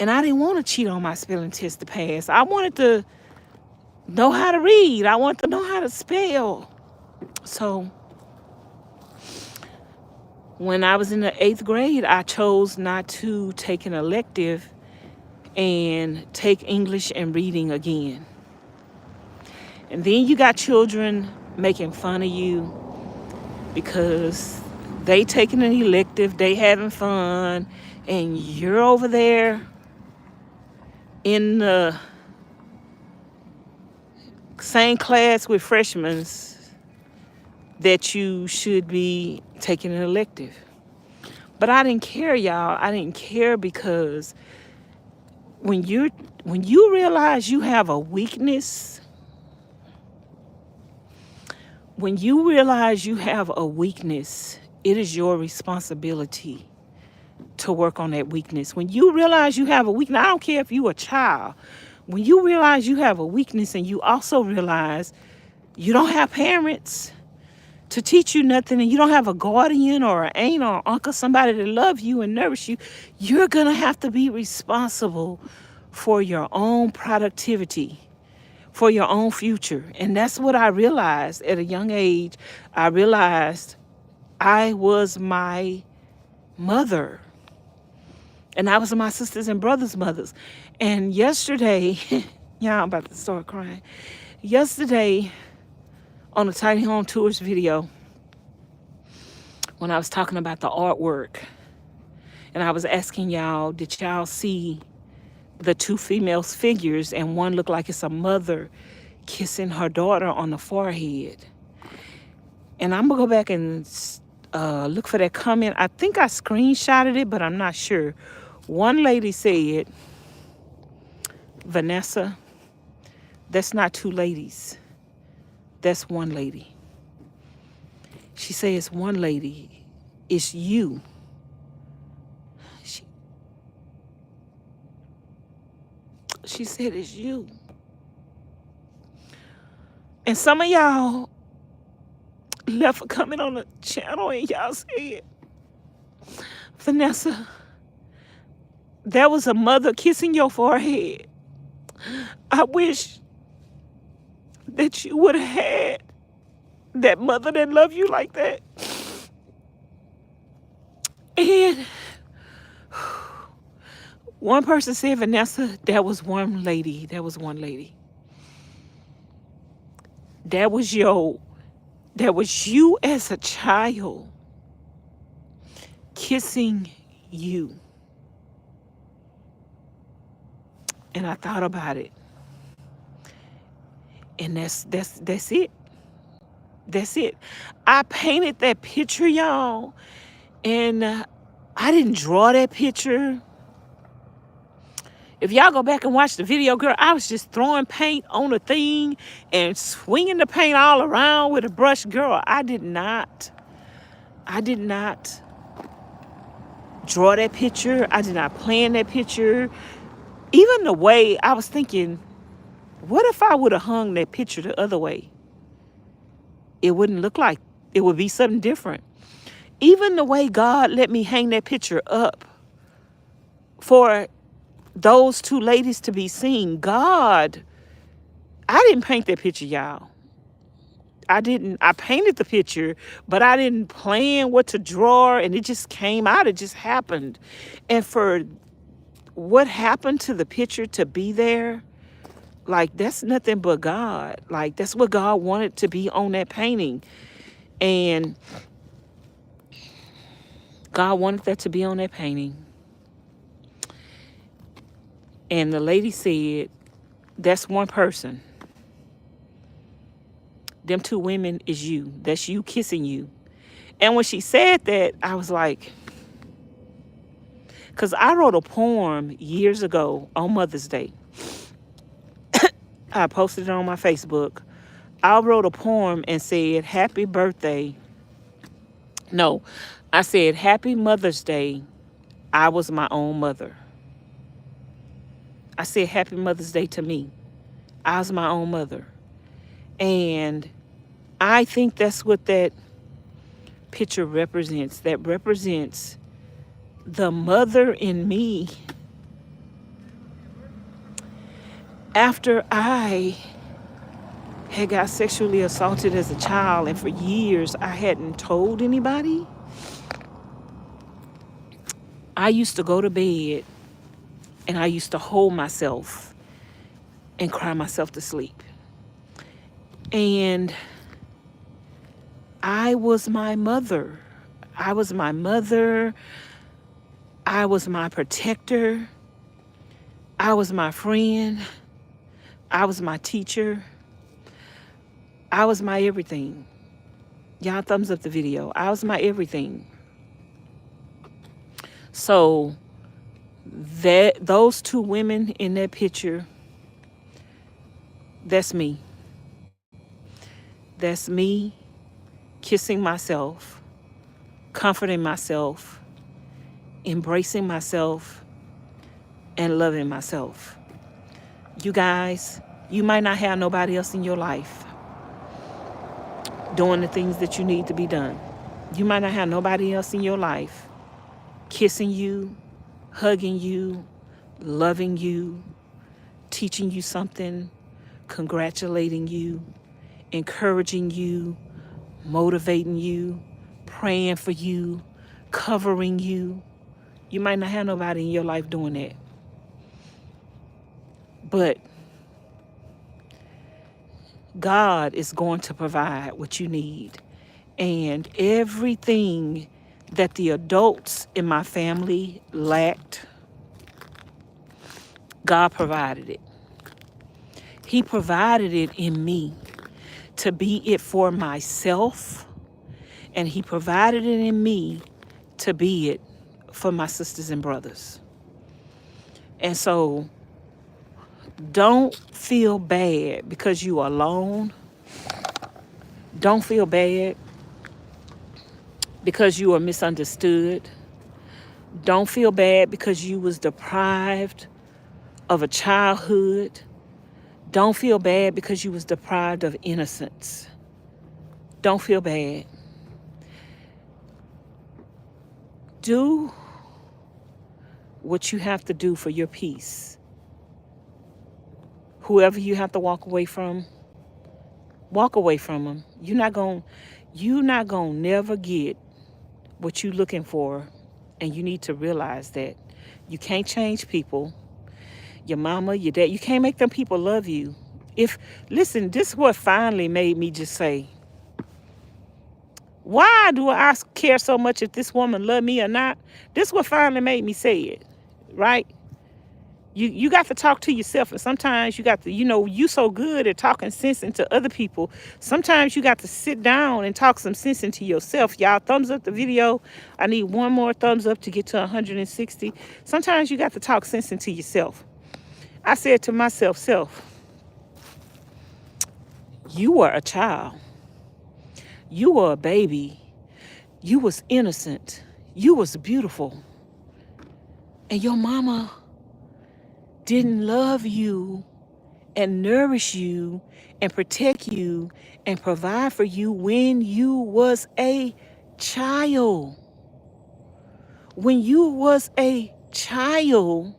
And I didn't want to cheat on my spelling test to pass. I wanted to know how to read. I wanted to know how to spell. So when I was in the 8th grade, I chose not to take an elective and take English and reading again. And then you got children making fun of you because they taking an elective, they having fun, and you're over there in the same class with freshmen that you should be taking an elective. But I didn't care, y'all. I didn't care because when you realize you have a weakness, when you realize you have a weakness, it is your responsibility to work on that weakness. When you realize you have a weakness, I don't care if you're a child, when you realize you have a weakness and you also realize you don't have parents to teach you nothing and you don't have a guardian or an aunt or uncle, somebody to love you and nourish you, you're going to have to be responsible for your own productivity, for your own future. And that's what I realized at a young age. I realized I was my mother and I was my sisters and brothers' mothers. And yesterday, yeah, I'm about to start crying. Yesterday, on the Tiny Home Tours video, when I was talking about the artwork, and I was asking y'all, did y'all see the two females' figures, and one looked like it's a mother kissing her daughter on the forehead? And I'm going to go back and look for that comment. I think I screenshotted it, but I'm not sure. One lady said, Vanessa, that's not two ladies. That's one lady. She says, one lady, it's you. She said, it's you. And some of y'all left a comment on the channel and y'all said, Vanessa, that was a mother kissing your forehead. I wish that you would have had that mother that loved you like that. And one person said, Vanessa, that was one lady. That was one lady. That was you as a child kissing you. And I thought about it. And that's it. That's it. I painted that picture, y'all. And I didn't draw that picture. If y'all go back and watch the video, girl, I was just throwing paint on the thing and swinging the paint all around with a brush. Girl, I did not draw that picture. I did not plan that picture. Even the way I was thinking, what if I would have hung that picture the other way? It wouldn't look like, it would be something different. Even the way God let me hang that picture up for those two ladies to be seen. God, I didn't paint that picture, y'all. I painted the picture, but I didn't plan what to draw, and it just came out. It just happened. And for what happened to the picture to be there, like, that's nothing but God. Like, that's what God wanted to be on that painting. And God wanted that to be on that painting. And the lady said, that's one person. Them two women is you. That's you kissing you. And when she said that, I was like, because I wrote a poem years ago on Mother's Day. I posted it on my Facebook. I wrote a poem and said, happy birthday. No, I said, happy Mother's Day. I was my own mother. I said, happy Mother's Day to me. I was my own mother. And I think that's what that picture represents. That represents the mother in me. After I had got sexually assaulted as a child, and for years I hadn't told anybody, I used to go to bed and I used to hold myself and cry myself to sleep. And I was my mother. I was my mother. I was my protector. I was my friend. I was my teacher. I was my everything. Y'all thumbs up the video. I was my everything. So those two women in that picture, that's me. That's me kissing myself, comforting myself, embracing myself, and loving myself. You guys, you might not have nobody else in your life doing the things that you need to be done. You might not have nobody else in your life kissing you, hugging you, loving you, teaching you something, congratulating you, encouraging you, motivating you, praying for you, covering you. You might not have nobody in your life doing that. But God is going to provide what you need. And everything that the adults in my family lacked, God provided it. He provided it in me to be it for myself, and He provided it in me to be it for my sisters and brothers. And so don't feel bad because you are alone. Don't feel bad because you are misunderstood. Don't feel bad because you was deprived of a childhood. Don't feel bad because you was deprived of innocence. Don't feel bad. Do what you have to do for your peace. Whoever you have to walk away from them. You're not gonna never get what you're looking for, and you need to realize that you can't change people. Your mama, your dad, you can't make them people love you. Listen, this is what finally made me just say, Why do I care so much if this woman love me or not? This what finally made me say it, right? You got to talk to yourself, and sometimes you got to, you so good at talking sense into other people. Sometimes you got to sit down and talk some sense into yourself. Y'all, thumbs up the video. I need one more thumbs up to get to 160. Sometimes you got to talk sense into yourself. I said to myself, you were a child. You were a baby. You was innocent. You was beautiful. And your mama didn't love you and nourish you and protect you and provide for you when you was a child. When you was a child,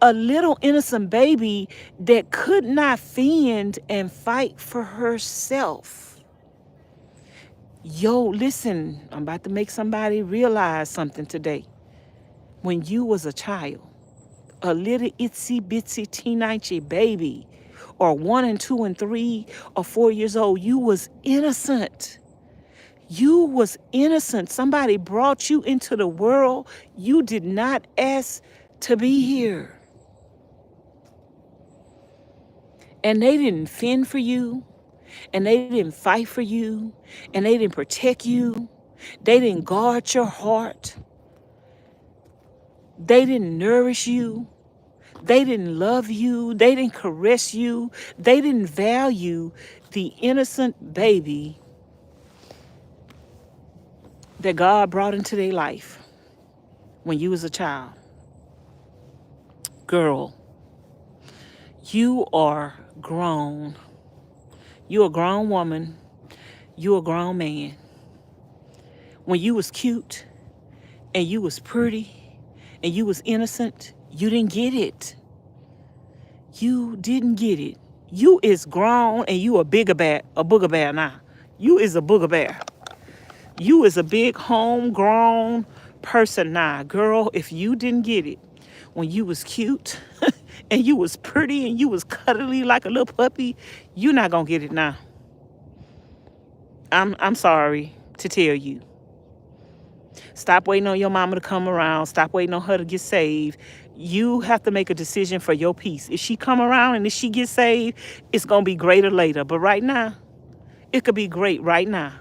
a little innocent baby that could not fend and fight for herself. Yo, listen, I'm about to make somebody realize something today. When you was a child, a little itsy bitsy teenage baby, or 1 and 2 and 3 or 4 years old, you was innocent. You was innocent. Somebody brought you into the world. You did not ask to be here. And they didn't fend for you, and they didn't fight for you, and they didn't protect you. They didn't guard your heart. They didn't nourish you. They didn't love you. They didn't caress you. They didn't value the innocent baby that God brought into their life when you was a child. Girl, you are grown. You're a grown woman. You're a grown man. When you was cute and you was pretty and you was innocent, you didn't get it. You didn't get it. You is grown and you a booger bear now. You is a booger bear. You is a big homegrown person now. Girl, if you didn't get it when you was cute and you was pretty and you was cuddly like a little puppy, you're not gonna get it now. I'm sorry to tell you. Stop waiting on your mama to come around. Stop waiting on her to get saved. You have to make a decision for your peace. If she come around and if she gets saved, it's going to be greater later. But right now, it could be great right now.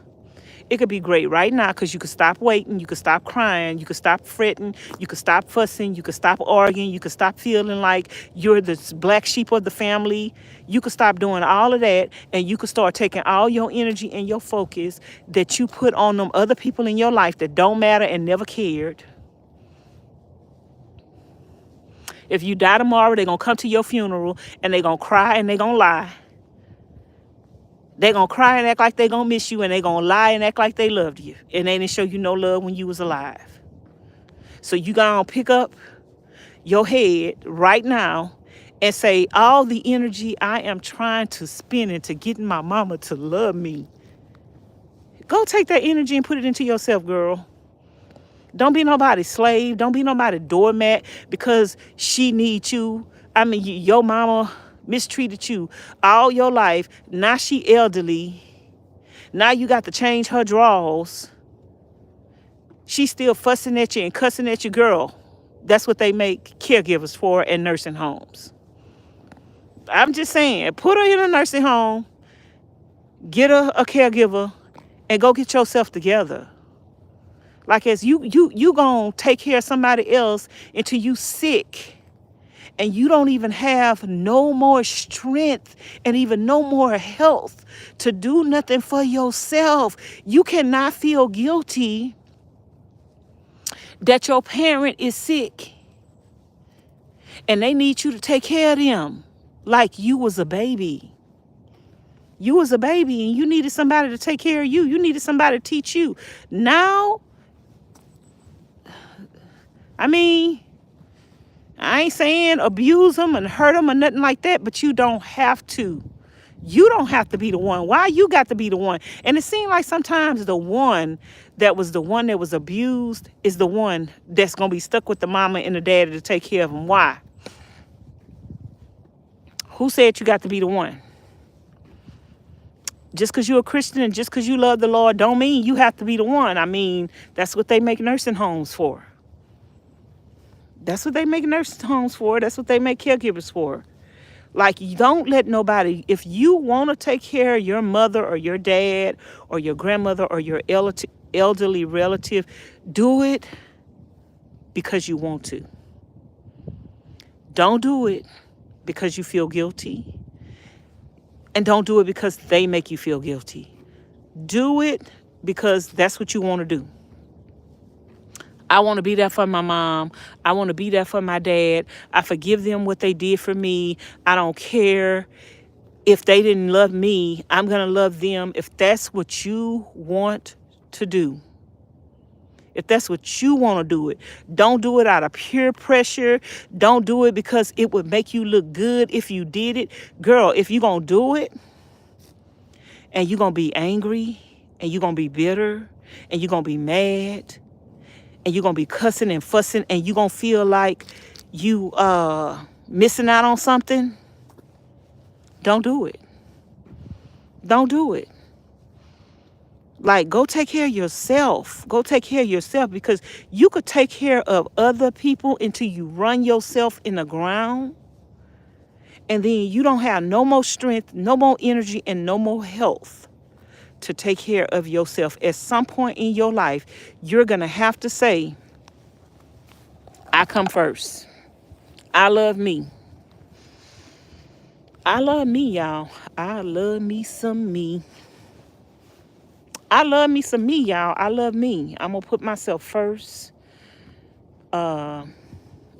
It could be great right now because you could stop waiting. You could stop crying. You could stop fretting. You could stop fussing. You could stop arguing. You could stop feeling like you're the black sheep of the family. You could stop doing all of that, and you could start taking all your energy and your focus that you put on them other people in your life that don't matter and never cared. If you die tomorrow, they're going to come to your funeral, and they're going to cry and they're going to lie. They're going to cry and act like they're going to miss you, and they're going to lie and act like they loved you, and they didn't show you no love when you was alive. So you got to pick up your head right now and say, all the energy I am trying to spend into getting my mama to love me, go take that energy and put it into yourself, girl. Don't be nobody's slave. Don't be nobody's doormat because she needs you. I mean, your mama mistreated you all your life. Now she elderly. Now you got to change her drawers. She's still fussing at you and cussing at you, girl. That's what they make caregivers for in nursing homes. I'm just saying, put her in a nursing home, get her a caregiver, and go get yourself together. Like as you gonna take care of somebody else until you sick and you don't even have no more strength and even no more health to do nothing for yourself. You cannot feel guilty that your parent is sick and they need you to take care of them like you was a baby. You was a baby and you needed somebody to take care of you. You needed somebody to teach you. Now, I mean, I ain't saying abuse them and hurt them or nothing like that, but you don't have to. You don't have to be the one. Why you got to be the one? And it seems like sometimes the one that was abused is the one that's going to be stuck with the mama and the daddy to take care of them. Why? Who said you got to be the one? Just because you're a Christian and just because you love the Lord don't mean you have to be the one. I mean, that's what they make nursing homes for. That's what they make nursing homes for. That's what they make caregivers for. Like, you don't let nobody, if you want to take care of your mother or your dad or your grandmother or your elderly relative, do it because you want to. Don't do it because you feel guilty. And don't do it because they make you feel guilty. Do it because that's what you want to do. I want to be there for my mom. I want to be there for my dad. I forgive them what they did for me. I don't care if they didn't love me. I'm going to love them. If that's what you want to do. If that's what you want to do it. Don't do it out of peer pressure. Don't do it because it would make you look good if you did it. Girl, if you're going to do it and you're going to be angry and you're going to be bitter and you're going to be mad and you're going to be cussing and fussing and you're going to feel like you missing out on something, don't do it. Don't do it. Like, go take care of yourself. Go take care of yourself, because you could take care of other people until you run yourself in the ground. And then you don't have no more strength, no more energy, and no more health to take care of yourself. At some point in your life, you're going to have to say, I come first. I love me. I love me, y'all. I love me some me. I love me some me, y'all. I love me. I'm going to put myself first. I'm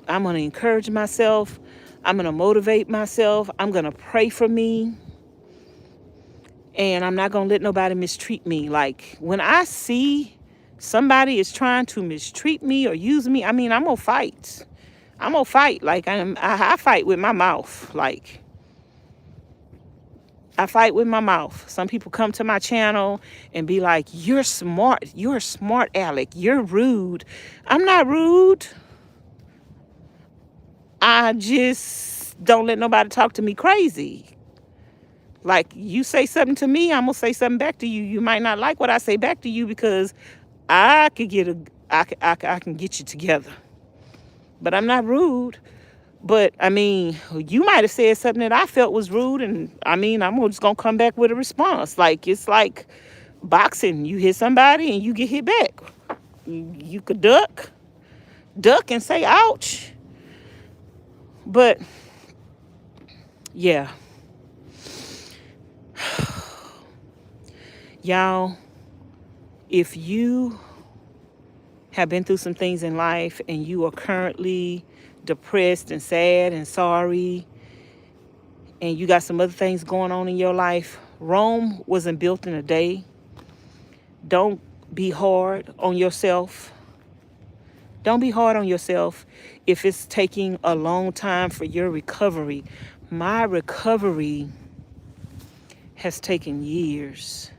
going to encourage myself. I'm going to motivate myself. I'm going to pray for me. And I'm not going to let nobody mistreat me. Like, when I see somebody is trying to mistreat me or use me, I mean, I'm going to fight. I'm going to fight. Like, I fight with my mouth. Like, I fight with my mouth. Some people come to my channel and be like, you're smart. You're a smart aleck. You're rude. I'm not rude. I just don't let nobody talk to me crazy. Like, you say something to me, I'm going to say something back to you. You might not like what I say back to you because I can get you together. But I'm not rude. But, I mean, you might have said something that I felt was rude, and, I mean, I'm just going to come back with a response. Like, it's like boxing. You hit somebody and you get hit back. You could duck and say, ouch. But, yeah. Y'all, if you have been through some things in life and you are currently depressed and sad and sorry, and you got some other things going on in your life, Rome wasn't built in a day. Don't be hard on yourself. Don't be hard on yourself if it's taking a long time for your recovery. My recovery has taken years.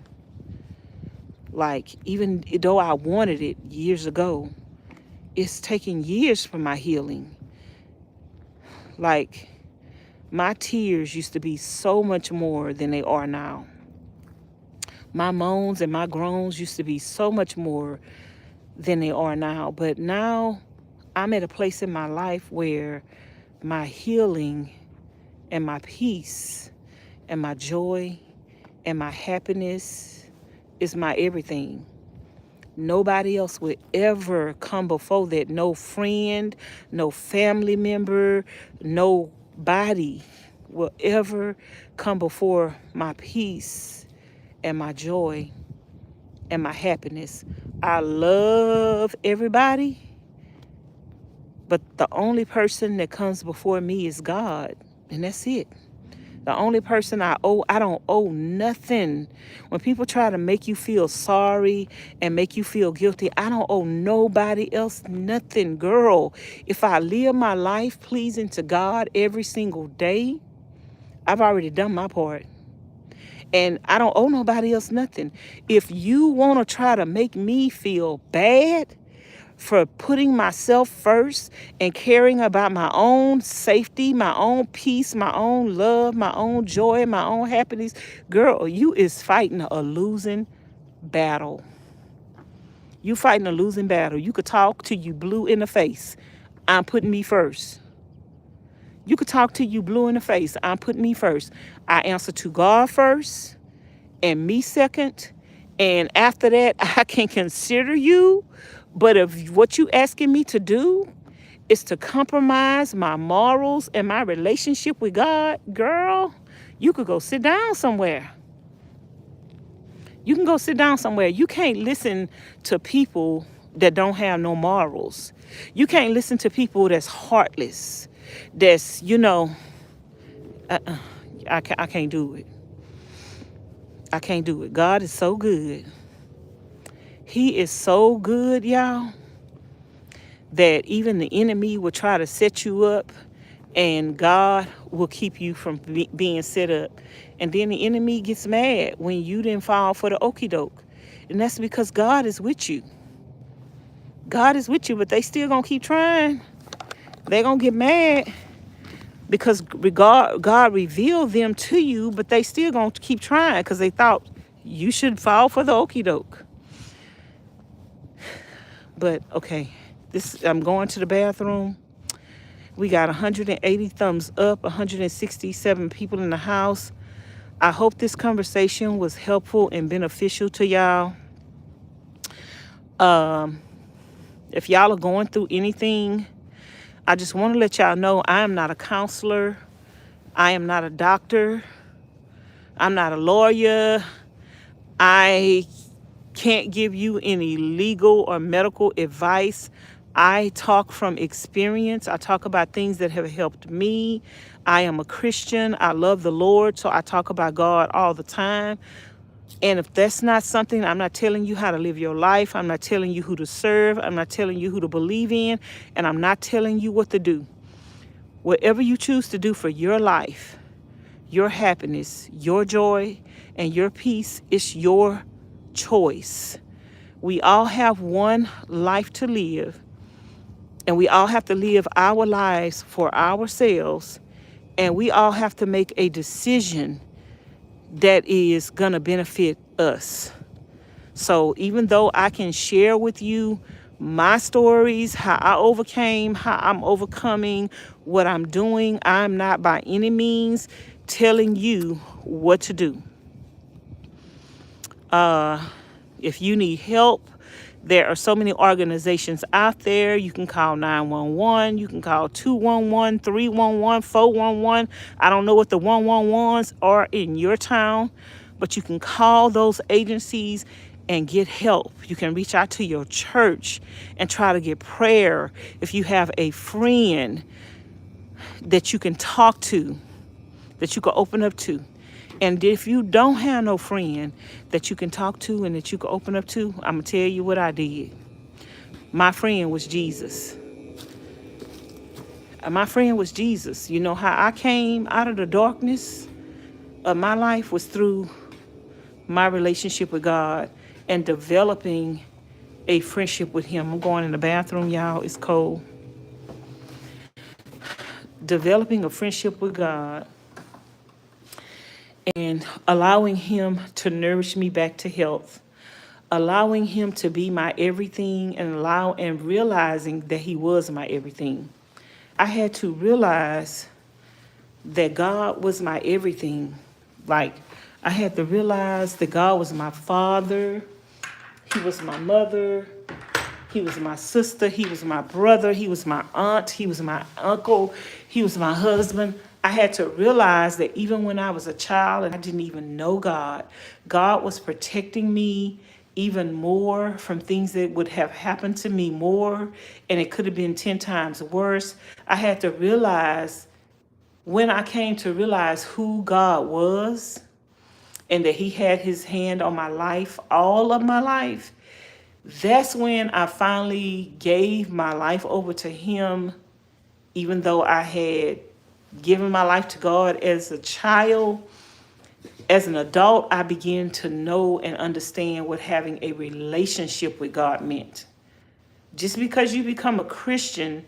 Like, even though I wanted it years ago, it's taken years for my healing. Like, my tears used to be so much more than they are now. My moans and my groans used to be so much more than they are now. But now I'm at a place in my life where my healing and my peace and my joy and my happiness is my everything. Nobody else will ever come before that. No friend, no family member, nobody will ever come before my peace and my joy and my happiness. I love everybody, but the only person that comes before me is God, and that's it. The only person I don't owe nothing. When people try to make you feel sorry and make you feel guilty, I don't owe nobody else nothing, girl. If I live my life pleasing to God every single day, I've already done my part. And I don't owe nobody else nothing. If you want to try to make me feel bad, for putting myself first and caring about my own safety, my own peace, my own love, my own joy, my own happiness. Girl, you is fighting a losing battle. You fighting a losing battle. You could talk till you blue in the face. I'm putting me first. You could talk till you blue in the face. I'm putting me first. I answer to God first and me second. And after that, I can consider you. But if what you asking me to do is to compromise my morals and my relationship with God, girl, you could go sit down somewhere. You can go sit down somewhere. You can't listen to people that don't have no morals. You can't listen to people that's heartless. That's, I can't do it. I can't do it. God is so good. He is so good, y'all, that even the enemy will try to set you up and God will keep you from being set up. And then the enemy gets mad when you didn't fall for the okie doke. And that's because God is with you. God is with you, but they still gonna keep trying. They're gonna get mad because God revealed them to you, but they still gonna keep trying because they thought you should fall for the okie doke. But okay, I'm going to the bathroom. We got 180 thumbs up, 167 people in the house. I hope this conversation was helpful and beneficial to y'all. If y'all are going through anything, I just want to let y'all know I am not a counselor. I am not a doctor. I'm not a lawyer. I can't give you any legal or medical advice. I talk from experience. I talk about things that have helped me. I am a Christian. I love the Lord, so I talk about God all the time. And if that's not something, I'm not telling you how to live your life. I'm not telling you who to serve. I'm not telling you who to believe in. And I'm not telling you what to do. Whatever you choose to do for your life, your happiness, your joy, and your peace, it's your choice. We all have one life to live. And we all have to live our lives for ourselves. And we all have to make a decision that is going to benefit us. So even though I can share with you my stories, how I overcame, how I'm overcoming, what I'm doing, I'm not by any means telling you what to do. If you need help, there are so many organizations out there. You can call 911. You can call 211, 311, 411. I don't know what the 111s are in your town, but you can call those agencies and get help. You can reach out to your church and try to get prayer. If you have a friend that you can talk to, that you can open up to. And if you don't have no friend that you can talk to and that you can open up to, I'm going to tell you what I did. My friend was Jesus. My friend was Jesus. You know how I came out of the darkness of my life was through my relationship with God and developing a friendship with him. I'm going in the bathroom, y'all. It's cold. Developing a friendship with God and allowing him to nourish me back to health, allowing him to be my everything and realizing that he was my everything. I had to realize that God was my everything. Like, I had to realize that God was my father, he was my mother, he was my sister, he was my brother, he was my aunt, he was my uncle, he was my husband. I had to realize that even when I was a child and I didn't even know God, God was protecting me even more from things that would have happened to me more, and it could have been 10 times worse. I had to realize, when I came to realize who God was and that he had his hand on my life, all of my life, that's when I finally gave my life over to him, even though I had given my life to God as a child. As an adult, I began to know and understand what having a relationship with God meant. Just because you become a Christian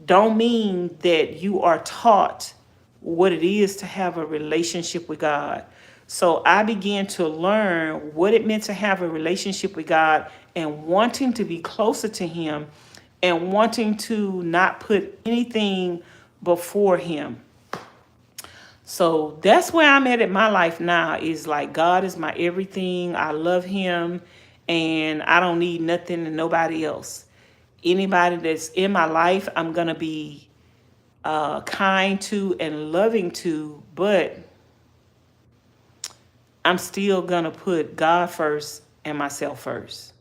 don't mean that you are taught what it is to have a relationship with God. So I began to learn what it meant to have a relationship with God and wanting to be closer to Him and wanting to not put anything before Him. So that's where I'm at in my life now, is like God is my everything. I love Him and I don't need nothing and nobody else. Anybody that's in my life, I'm going to be kind to and loving to, but I'm still going to put God first and myself first.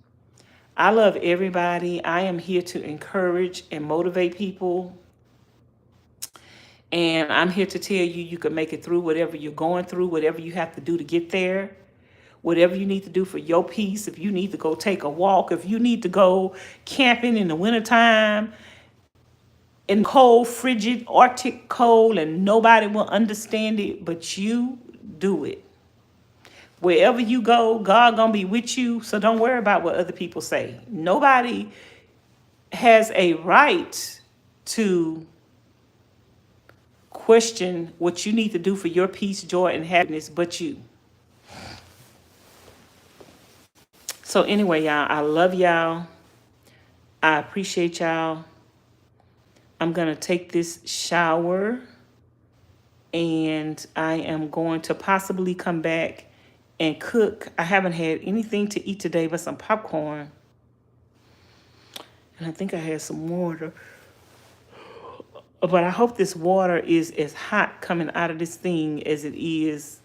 I love everybody. I am here to encourage and motivate people. And I'm here to tell you, you can make it through whatever you're going through, whatever you have to do to get there, whatever you need to do for your peace. If you need to go take a walk, if you need to go camping in the wintertime, in cold, frigid, Arctic cold, and nobody will understand it, but you do it. Wherever you go, God gonna be with you, so don't worry about what other people say. Nobody has a right to question what you need to do for your peace, joy, and happiness but you. So anyway, y'all, I love y'all. I appreciate y'all. I'm gonna take this shower and I am going to possibly come back and cook. I haven't had anything to eat today but some popcorn. And I think I had some water. But I hope this water is as hot coming out of this thing as it is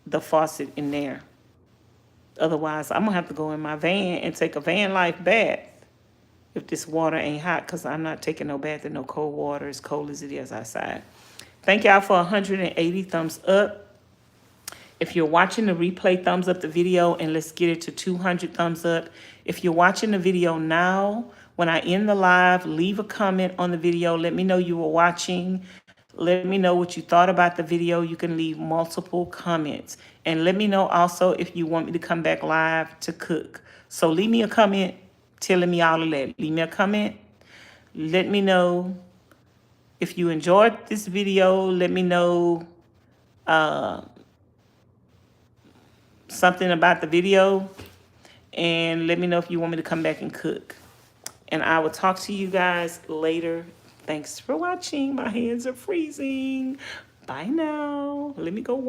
the faucet in there. Otherwise, I'm going to have to go in my van and take a Vanlife bath if this water ain't hot, because I'm not taking no bath in no cold water as cold as it is outside. Thank y'all for 180 thumbs up. If you're watching the replay, thumbs up the video, and let's get it to 200 thumbs up. If you're watching the video now, when I end the live, leave a comment on the video. Let me know you were watching. Let me know what you thought about the video. You can leave multiple comments. And let me know also if you want me to come back live to cook. So leave me a comment telling me all of that. Leave me a comment. Let me know if you enjoyed this video. Let me know something about the video. And let me know if you want me to come back and cook. And I will talk to you guys later. Thanks for watching. My hands are freezing. Bye now. Let me go.